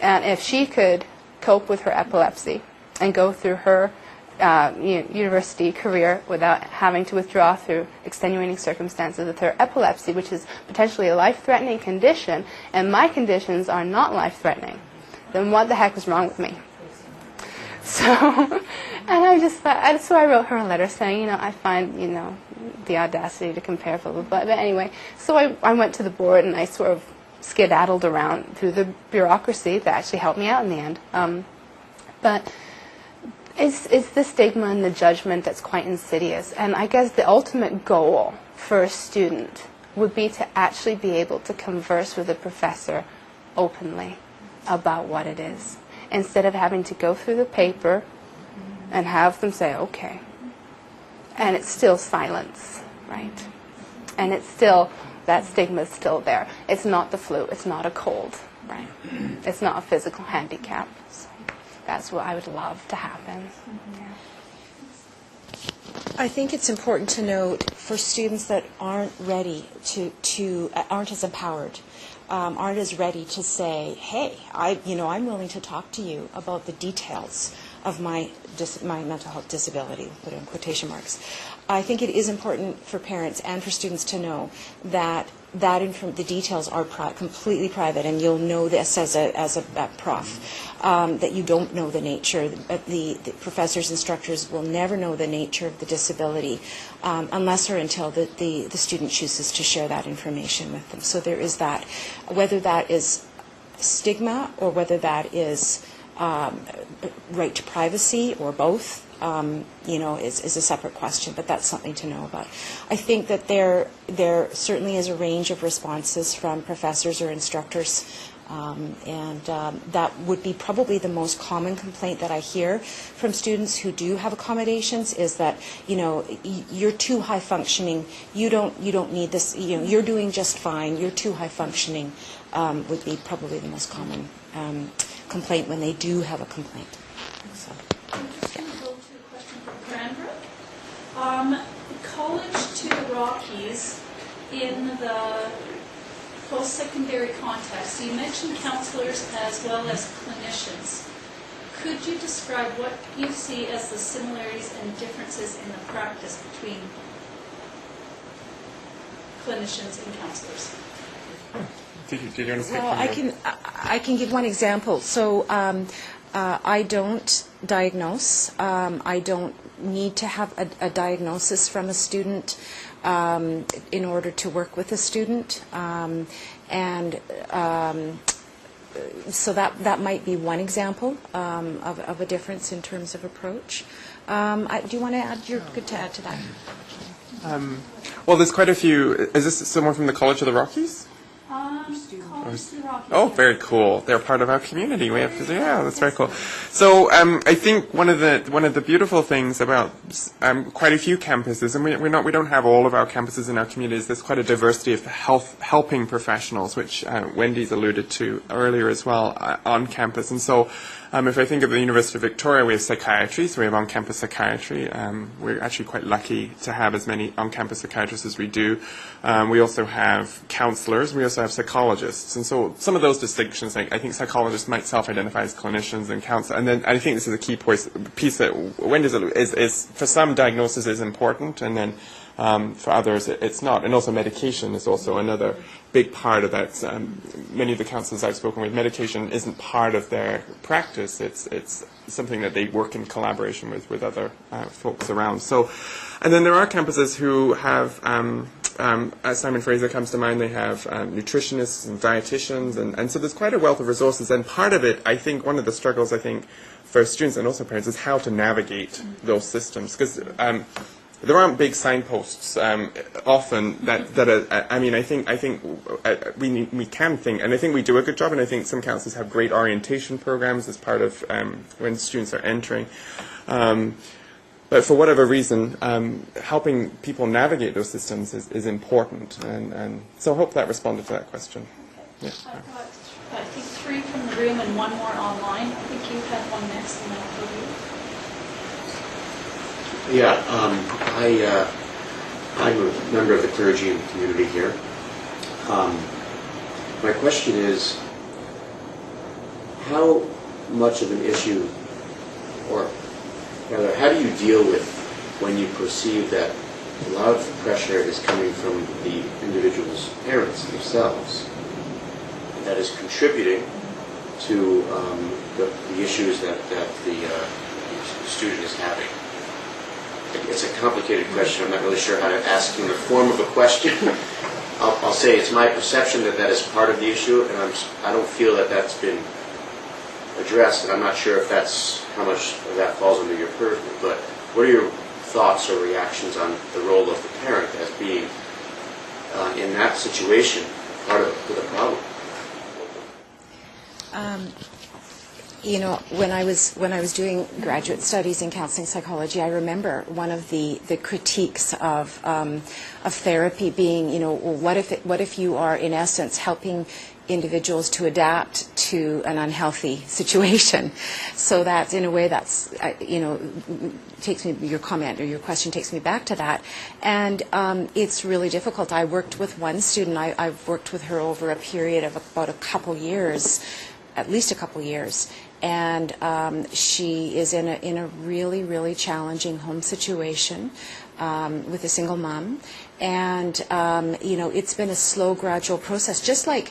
And if she could cope with her epilepsy and go through her university career without having to withdraw through extenuating circumstances with her epilepsy, which is potentially a life-threatening condition, and my conditions are not life-threatening, then what the heck was wrong with me? So, and I just thought, so I wrote her a letter saying, I find, the audacity to compare, blah, blah, blah. But anyway, so I went to the board and I sort of skedaddled around through the bureaucracy that actually helped me out in the end. But it's the stigma and the judgment that's quite insidious. And I guess the ultimate goal for a student would be to actually be able to converse with a professor openly about what it is, instead of having to go through the paper and have them say, okay. And it's still silence, right? And it's still, that stigma is still there. It's not the flu, it's not a cold, right? It's not a physical handicap. So that's what I would love to happen. Yeah. I think it's important to note for students that aren't ready aren't as empowered, aren't as ready to say, hey, I'm willing to talk to you about the details of my mental health disability, put in quotation marks. I think it is important for parents and for students to know that the details are completely private, and you'll know this as a prof, that you don't know the nature. The professors, instructors will never know the nature of the disability unless or until the student chooses to share that information with them. So there is that, whether that is stigma or whether that is right to privacy or both. is a separate question, but that's something to know about. I think that there certainly is a range of responses from professors or instructors, and that would be probably the most common complaint that I hear from students who do have accommodations, is that, you're too high functioning, you don't need this, you're doing just fine, you're too high functioning, would be probably the most common complaint when they do have a complaint. So, I'm just going to go to a question from Cranbrook. College to the Rockies in the post-secondary context. You mentioned counselors as well as clinicians. Could you describe what you see as the similarities and differences in the practice between clinicians and counselors? Did you want to speak? well, I can give one example. So I don't diagnose. I don't need to have a diagnosis from a student in order to work with a student, so that might be one example of a difference in terms of approach. Do you want to add? You're good to add to that. Well, there's quite a few. Is this someone from the College of the Rockies? College to the Rockies. Oh, very cool. They're part of our community. We have to say, yeah, that's very cool. So I think one of the beautiful things about quite a few campuses, and we don't have all of our campuses in our communities, there's quite a diversity of helping professionals, which Wendy's alluded to earlier as well, on campus. And so if I think of the University of Victoria, we have psychiatry, so we have on-campus psychiatry. We're actually quite lucky to have as many on-campus psychiatrists as we do. We also have counselors. We also have psychologists. And so some of those distinctions, I think psychologists might self-identify as clinicians and counselors. And then I think this is a key piece that Wendy's is for some diagnosis is important, and then for others it's not. And also medication is also another big part of that. Many of the counsellors I've spoken with, medication isn't part of their practice. It's something that they work in collaboration with other folks around. So, and then there are campuses who have, as Simon Fraser comes to mind, they have nutritionists and dietitians, and so there's quite a wealth of resources. And part of it, I think, one of the struggles, I think, for students and also parents is how to navigate those systems, because there aren't big signposts often that are, I think we can think, and I think we do a good job, and I think some councils have great orientation programs as part of when students are entering. But for whatever reason, helping people navigate those systems is important, and so I hope that responded to that question. Yeah. I've got, I think, 3 from the room and 1 more online. I think you had one next, and then I'll go to you. Yeah, I'm a member of the clergy and community here. My question is, how much of an issue, or rather, how do you deal with when you perceive that a lot of pressure is coming from the individual's parents themselves that is contributing to the issues that the student is having? It's a complicated question. I'm not really sure how to ask in the form of a question. I'll say it's my perception that is part of the issue, and I don't feel that that's been addressed, and I'm not sure if that's how much of that falls under your purview. But what are your thoughts or reactions on the role of the parent as being, in that situation, part of the problem? When I was doing graduate studies in counseling psychology, I remember one of the critiques of therapy being, what if you are in essence helping individuals to adapt to an unhealthy situation? So that, in a way, that's takes me, your comment or your question takes me back to that, and it's really difficult. I worked with one student. I've worked with her over a period of about at least a couple years. And she is in a really, really challenging home situation with a single mom. And, it's been a slow, gradual process. Just like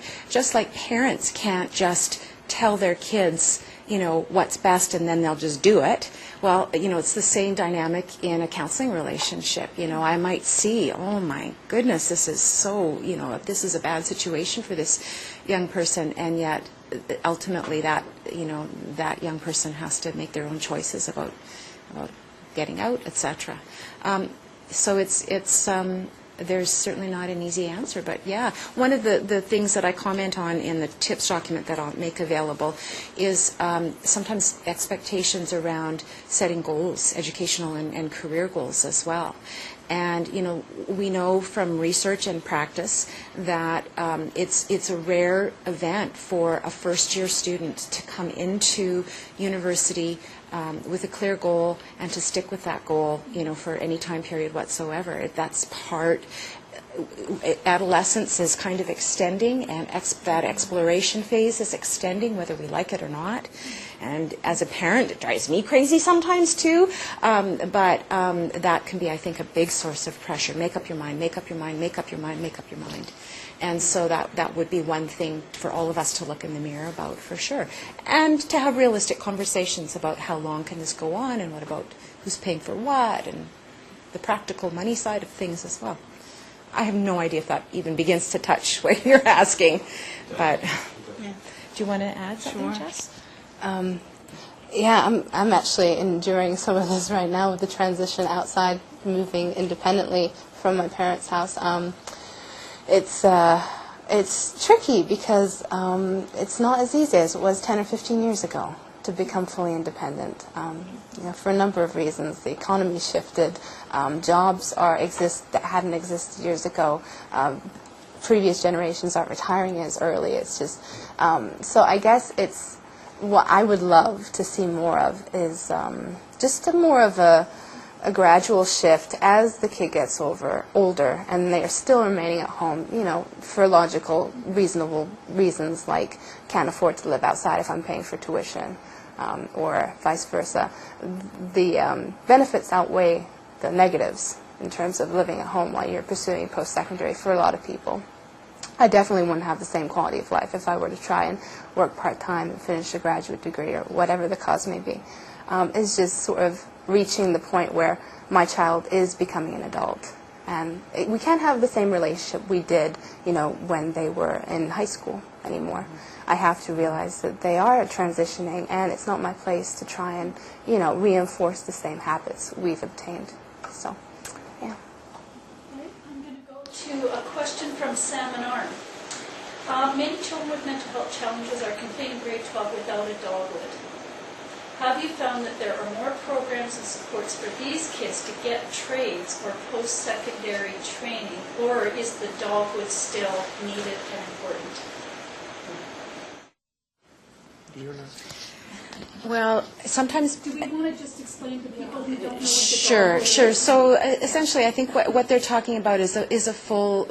parents can't just tell their kids, what's best and then they'll just do it. Well, it's the same dynamic in a counseling relationship. I might see, oh my goodness, this is so, this is a bad situation for this young person, and yet ultimately that young person has to make their own choices about getting out, etc. So there's certainly not an easy answer, but yeah, one of the things that I comment on in the tips document that I'll make available is sometimes expectations around setting goals, educational and career goals as well. And, you know, we know from research and practice that it's a rare event for a first-year student to come into university with a clear goal and to stick with that goal, you know, for any time period whatsoever. That's part. Adolescence is kind of extending, and that exploration phase is extending, whether we like it or not. And as a parent, it drives me crazy sometimes too. But that can be, I think, a big source of pressure. Make up your mind, make up your mind, make up your mind, make up your mind. And so that would be one thing for all of us to look in the mirror about, for sure. And to have realistic conversations about how long can this go on, and what about who's paying for what, and the practical money side of things as well. I have no idea if that even begins to touch what you're asking. But do you want to add something, Jess? Yeah, I'm actually enduring some of this right now with the transition outside, moving independently from my parents' house. It's tricky because it's not as easy as it was 10 or 15 years ago to become fully independent. You know, for a number of reasons. The economy shifted. Jobs that hadn't existed years ago. Previous generations aren't retiring as early. It's just so I guess it's what I would love to see more of is just more of a gradual shift as the kid gets older, and they are still remaining at home, you know, for logical, reasonable reasons, like can't afford to live outside if I'm paying for tuition, or vice versa. The benefits outweigh the negatives in terms of living at home while you're pursuing post-secondary for a lot of people. I definitely wouldn't have the same quality of life if I were to try and work part-time and finish a graduate degree or whatever the cause may be. It's just sort of reaching the point where my child is becoming an adult. And we can't have the same relationship we did, you know, when they were in high school anymore. I have to realize that they are transitioning, and it's not my place to try and, you know, reinforce the same habits we've obtained. So, yeah. Okay, I'm going to go to a question from Sam and Arn. Many children with mental health challenges are completing grade 12 without a dogwood. Have you found that there are more programs and supports for these kids to get trades or post-secondary training, or is the dogwood still needed and important? Well, sometimes... Do we want to just explain to people who don't know what the Sure. So essentially, I think what they're talking about is a full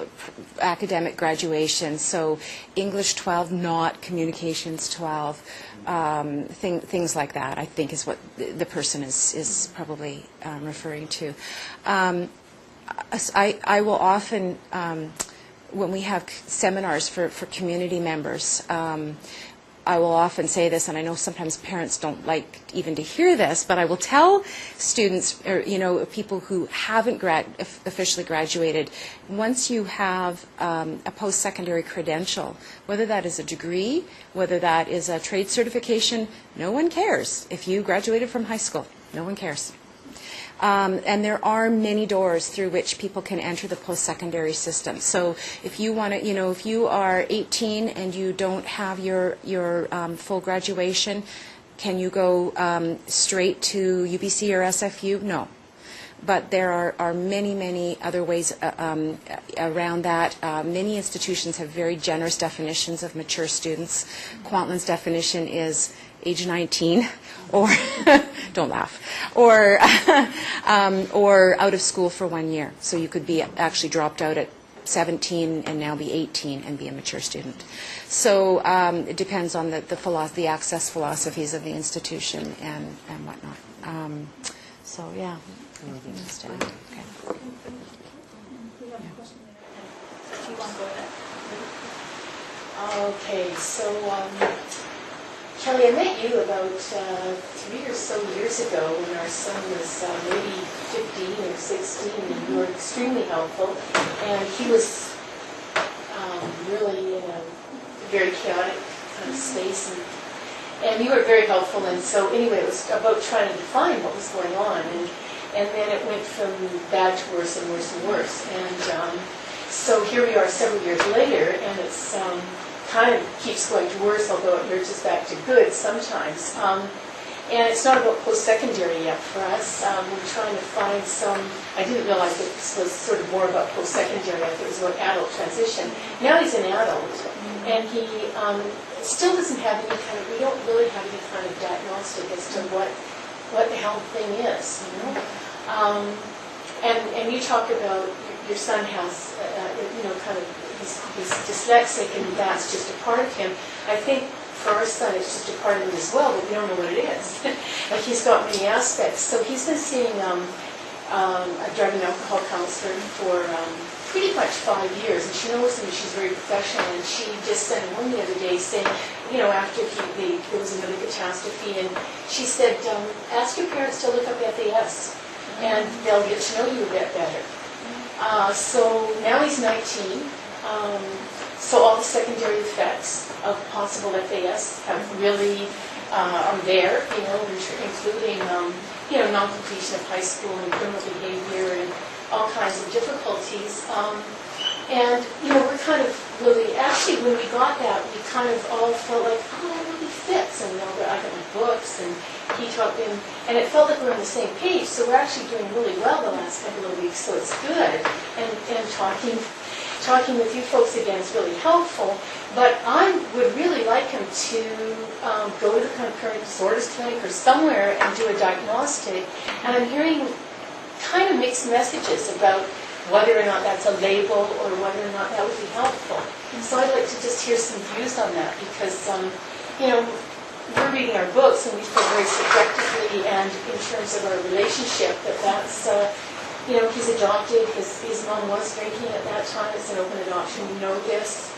academic graduation. So English 12, not Communications 12, things like that, I think, is what the person is probably referring to. I will often, when we have seminars for community members, I will often say this, and I know sometimes parents don't like even to hear this, but I will tell students, or, you know, people who haven't officially graduated, once you have a post-secondary credential, whether that is a degree, whether that is a trade certification, no one cares. If you graduated from high school, no one cares. And there are many doors through which people can enter the post-secondary system. So if you want to, you know, if you are 18 and you don't have your full graduation, can you go straight to UBC or SFU? No. But there are many, many other ways around that. Many institutions have very generous definitions of mature students. Kwantlen's definition is age 19, or don't laugh, or out of school for 1 year. So you could be actually dropped out at 17 and now be 18 and be a mature student. So it depends on the access philosophies of the institution and whatnot. So yeah. Anything else to add? Okay. We have a question there. Do you want to go ahead? Okay, so Kelly, I met you about 3 or so years ago when our son was maybe 15 or 16, and you were extremely helpful. And he was really in a very chaotic kind of space, and you were very helpful. And so anyway, it was about trying to define what was going on. And then it went from bad to worse and worse and worse. And so here we are several years later, and it's kind of keeps going to worse, although it nudges back to good sometimes. And it's not about post-secondary yet for us. We're trying to find some, I didn't realize it was sort of more about post-secondary. I thought it was about adult transition. Now he's an adult, and he still doesn't have any kind of, we don't really have any kind of diagnostic as to what the hell thing is, you know? And you talk about your son has, kind of, he's dyslexic, and that's just a part of him. I think for our son, it's just a part of him as well, but we don't know what it is. Like, he's got many aspects. So he's been seeing a drug and alcohol counselor for pretty much 5 years, and she knows him, and she's very professional, and she just sent him one the other day saying, after there was another catastrophe, and she said, ask your parents to look up FAS, and they'll get to know you a bit better. So now he's 19. So all the secondary effects of possible FAS have really are there, including non-completion of high school and criminal behavior and all kinds of difficulties. And we're kind of really, actually when we got that, we kind of all felt like, oh, that really fits. And I got my books, and he talked in, and it felt like we're on the same page. So we're actually doing really well the last couple of weeks, so it's good. And talking with you folks again is really helpful, but I would really like him to go to the concurrent disorders clinic or somewhere and do a diagnostic. And I'm hearing kind of mixed messages about whether or not that's a label or whether or not that would be helpful. So I'd like to just hear some views on that, because we're reading our books and we feel very subjectively, and in terms of our relationship, that's he's adopted. His mom was drinking at that time. It's an open adoption. We know this.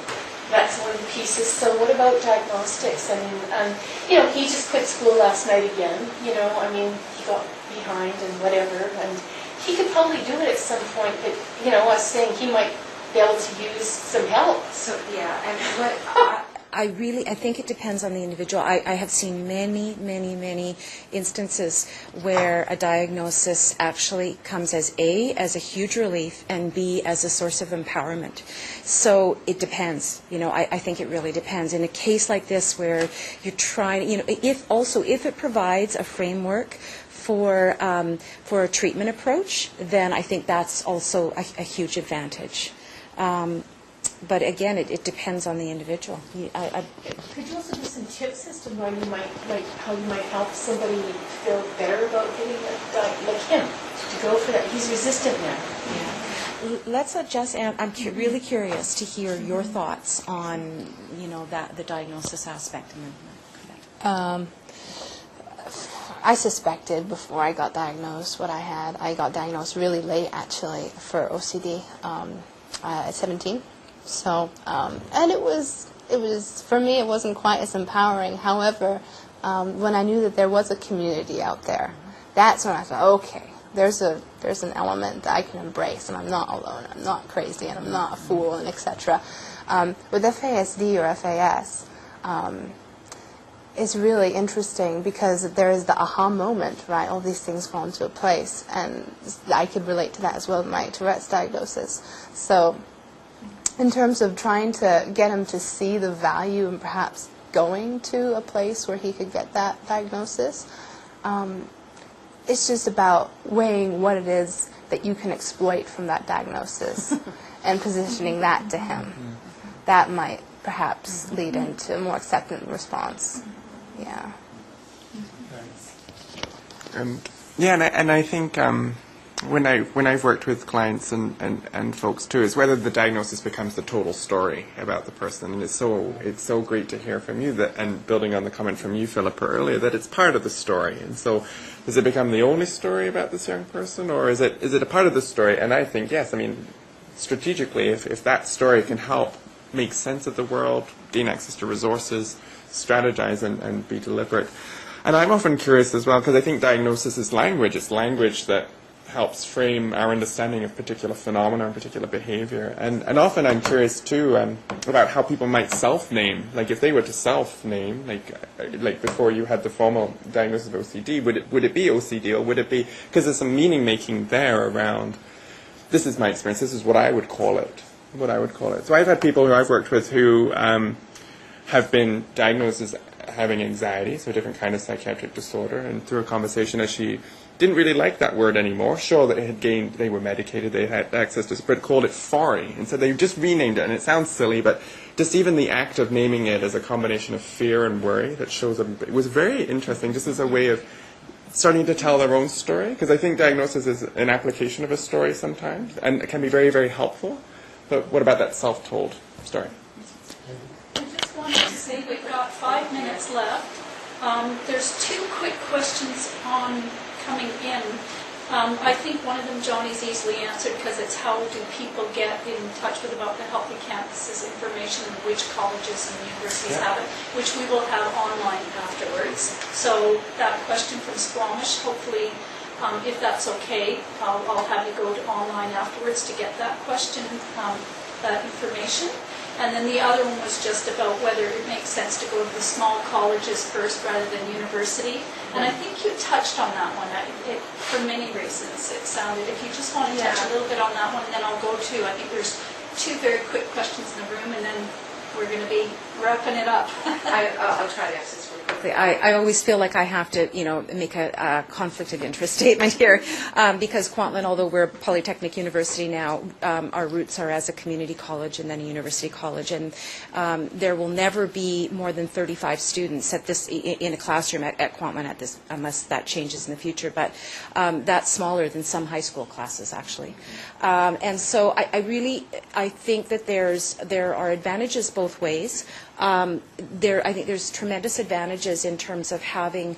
That's one of the pieces. So what about diagnostics? I mean, he just quit school last night again. He got behind and whatever. And he could probably do it at some point. But, I was saying he might be able to use some help. So, yeah. And what I think it depends on the individual. I have seen many instances where a diagnosis actually comes as a huge relief, and B, as a source of empowerment. So it depends. I think it really depends. In a case like this where you're trying, if it provides a framework for a treatment approach, then I think that's also a huge advantage. But again, it depends on the individual. Could you also give some tips as to how you might help somebody feel better about getting like him to go for that? He's resistant now. Yeah. Let's adjust. And I'm really curious to hear your thoughts on the diagnosis aspect. I suspected before I got diagnosed what I had. I got diagnosed really late, actually, for OCD at 17. So, and it was for me, it wasn't quite as empowering. However, when I knew that there was a community out there, that's when I thought, okay, there's an element that I can embrace, and I'm not alone, I'm not crazy, and I'm not a fool, and etc. With FASD or FAS, it's really interesting because there is the aha moment, right? All these things fall into place, and I could relate to that as well with my Tourette's diagnosis. So, in terms of trying to get him to see the value and perhaps going to a place where he could get that diagnosis, it's just about weighing what it is that you can exploit from that diagnosis and positioning that to him. That might perhaps lead into a more acceptant response. Yeah. And I think when I've worked with clients and folks too, is whether the diagnosis becomes the total story about the person. And it's so great to hear from you that, and building on the comment from you, Philippa, earlier, that it's part of the story. And so, does it become the only story about this young person, or is it a part of the story? And I think yes. I mean, strategically, if that story can help make sense of the world, gain access to resources, strategize and be deliberate. And I'm often curious as well, because I think diagnosis is language. It's language that helps frame our understanding of particular phenomena and particular behavior. And often I'm curious too about how people might self-name. Like if they were to self-name, like before you had the formal diagnosis of OCD, would it be OCD, or would it be, because there's some meaning making there around, this is my experience, this is what I would call it. So I've had people who I've worked with who have been diagnosed as having anxiety, so a different kind of psychiatric disorder, and through a conversation as she didn't really like that word anymore, sure that they were medicated, they had access to, but called it FORI, and so they just renamed it, and it sounds silly, but just even the act of naming it as a combination of fear and worry that shows up, it was very interesting, just as a way of starting to tell their own story, because I think diagnosis is an application of a story sometimes, and it can be very, very helpful. But what about that self-told story? I just wanted to say we've got 5 minutes left. There's 2 quick questions coming in. I think one of them Johnny's easily answered, because it's how do people get in touch with about the Healthy Campuses information and which colleges and universities have it, which we will have online afterwards. So that question from Squamish, hopefully, if that's okay, I'll have you go to online afterwards to get that question, that information. And then the other one was just about whether it makes sense to go to the small colleges first rather than university. And I think you touched on that one. For many reasons, it sounded. If you just want to touch a little bit on that one, and then I'll go to, I think there's 2 very quick questions in the room, and then we're going to be wrapping it up. I'll try to answer this really quickly. I always feel like I have to, make a conflict of interest statement here, because Kwantlen, although we're a polytechnic university now, our roots are as a community college and then a university college, and there will never be more than 35 students in a classroom at Kwantlen unless that changes in the future. But that's smaller than some high school classes, actually. And so I think that there are advantages both ways. I think there's tremendous advantages in terms of having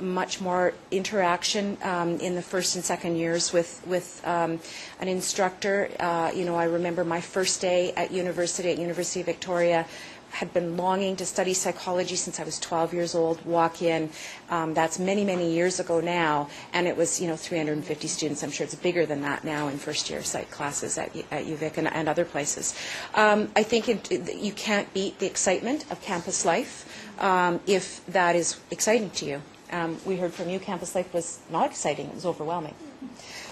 much more interaction in the first and second years with an instructor. I remember my first day at University of Victoria. Had been longing to study psychology since I was 12 years old, walk in, that's many, many years ago now, and it was, 350 students. I'm sure it's bigger than that now in first-year psych classes at UVic and other places. I think you can't beat the excitement of campus life if that is exciting to you. We heard from you, campus life was not exciting, it was overwhelming.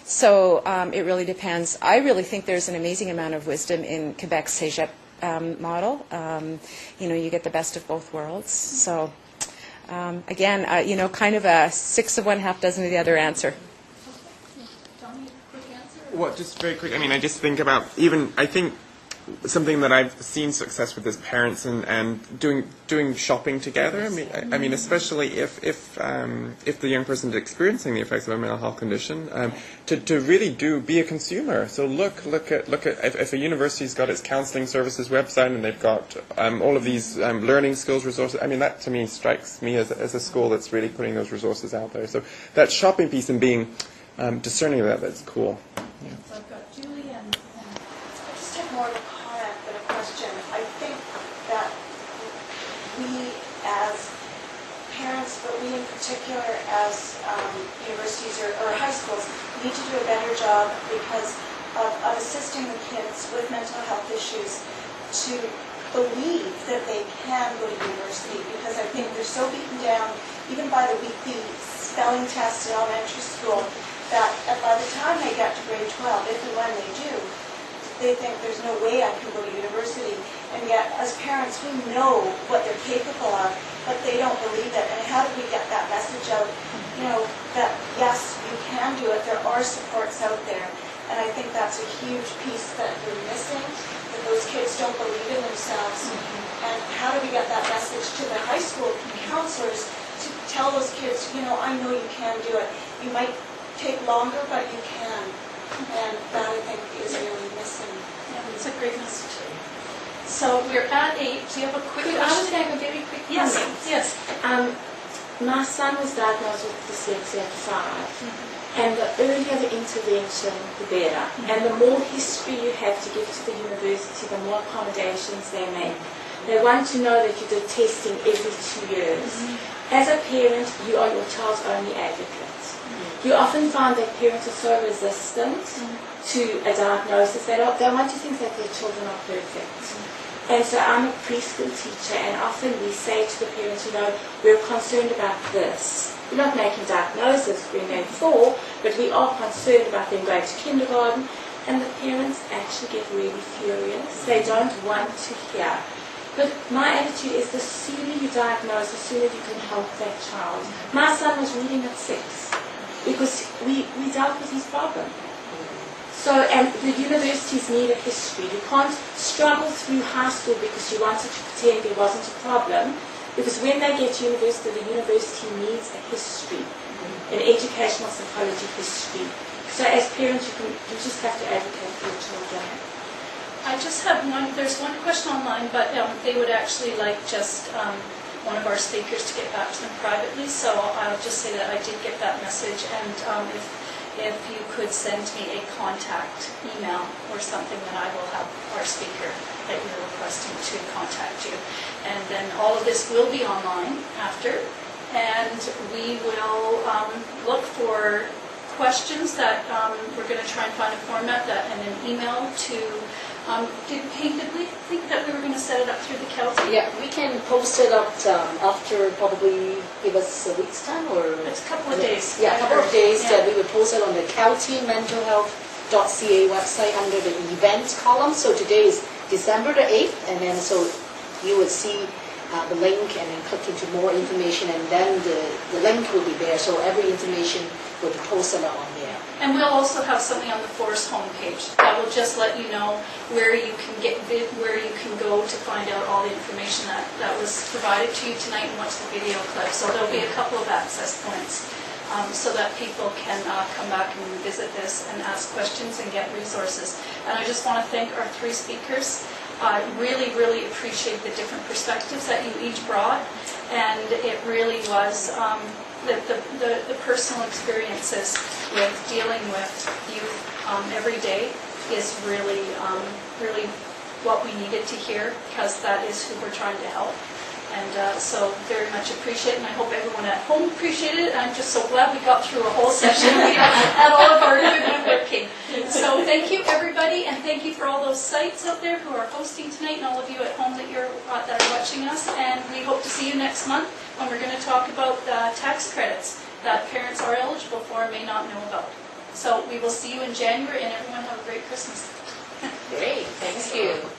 So it really depends. I really think there's an amazing amount of wisdom in Quebec's Cégep model. You get the best of both worlds. So, again, kind of a 6 of one, half dozen of the other answer. Johnny, quick answer? Well, just very quick. I just think about I think something that I've seen success with is parents and doing shopping together. I mean, especially if the young person is experiencing the effects of a mental health condition, to really be a consumer. So look at if a university's got its counselling services website and they've got all of these learning skills resources. That to me strikes me as a school that's really putting those resources out there. So that shopping piece and being discerning of that's cool. Yeah. So I've got Julie and I just have more of a comment than a question. I think that we as parents, but we in particular as universities or high schools, need to do a better job because of assisting the kids with mental health issues to believe that they can go to university, because I think they're so beaten down, even by the weekly spelling test in elementary school, that by the time they get to grade 12, if and when they do, they think there's no way I can go to university. And yet, as parents, we know what they're capable of, but they don't believe it. And how do we get that message out, that yes, you can do it, there are supports out there. And I think that's a huge piece that we're missing, that those kids don't believe in themselves. And how do we get that message to the high school counselors to tell those kids, I know you can do it. You might take longer, but you can. And that, I think, is really missing. Yeah, it's a great message. So we're at 8. Do you have a quick question? I was going to have a very quick comment. Yes. My son was diagnosed with dyslexia at 5, and the earlier the intervention, the better. And the more history you have to give to the university, the more accommodations they make. They want to know that you do testing every 2 years. As a parent, you are your child's only advocate. You often find that parents are so resistant to a diagnosis. They want to think that their children are perfect. And so I'm a preschool teacher, and often we say to the parents, we're concerned about this. We're not making diagnosis when they're 4, but we are concerned about them going to kindergarten, and the parents actually get really furious. They don't want to hear. But my attitude is the sooner you diagnose, the sooner you can help that child. My son was reading at 6 because we dealt with his problem. So, and the universities need a history. You can't struggle through high school because you wanted to pretend there wasn't a problem. Because when they get to university, the university needs a history, an educational psychology history. So as parents, you just have to advocate for your children. I just have there's one question online, but they would actually like just one of our speakers to get back to them privately, so I'll just say that I did get that message, and if you could send me a contact email or something, then I will have our speaker that you're requesting to contact you. And then all of this will be online after, and we will look for questions that we're going to try and find a format and an email to. Did we think that we were going to set it up through the County? Yeah, we can post it up after probably give us a week's time, or it's a couple of days. Yeah, a couple of days that we will post it on the countymentalhealth.ca website under the event column. So today is December the 8th, and then so you would see the link and then click into more information, and then the link will be there. So every information will be posted on there. And we'll also have something on the Forest homepage that will just let you know where you can go to find out all the information that was provided to you tonight and watch the video clip. So there'll be a couple of access points so that people can come back and visit this and ask questions and get resources. And I just want to thank our 3 speakers. I really, really appreciate the different perspectives that you each brought, and it really was the personal experiences with dealing with youth every day is really what we needed to hear, because that is who we're trying to help. And so very much appreciate it, and I hope everyone at home appreciated it. I'm just so glad we got through a whole session and we had all of our equipment working. So thank you everybody, and thank you for all those sites out there who are hosting tonight, and all of you at home that are watching us. And we hope to see you next month when we're going to talk about tax credits that parents are eligible for and may not know about. So we will see you in January, and everyone have a great Christmas. Great, thank you.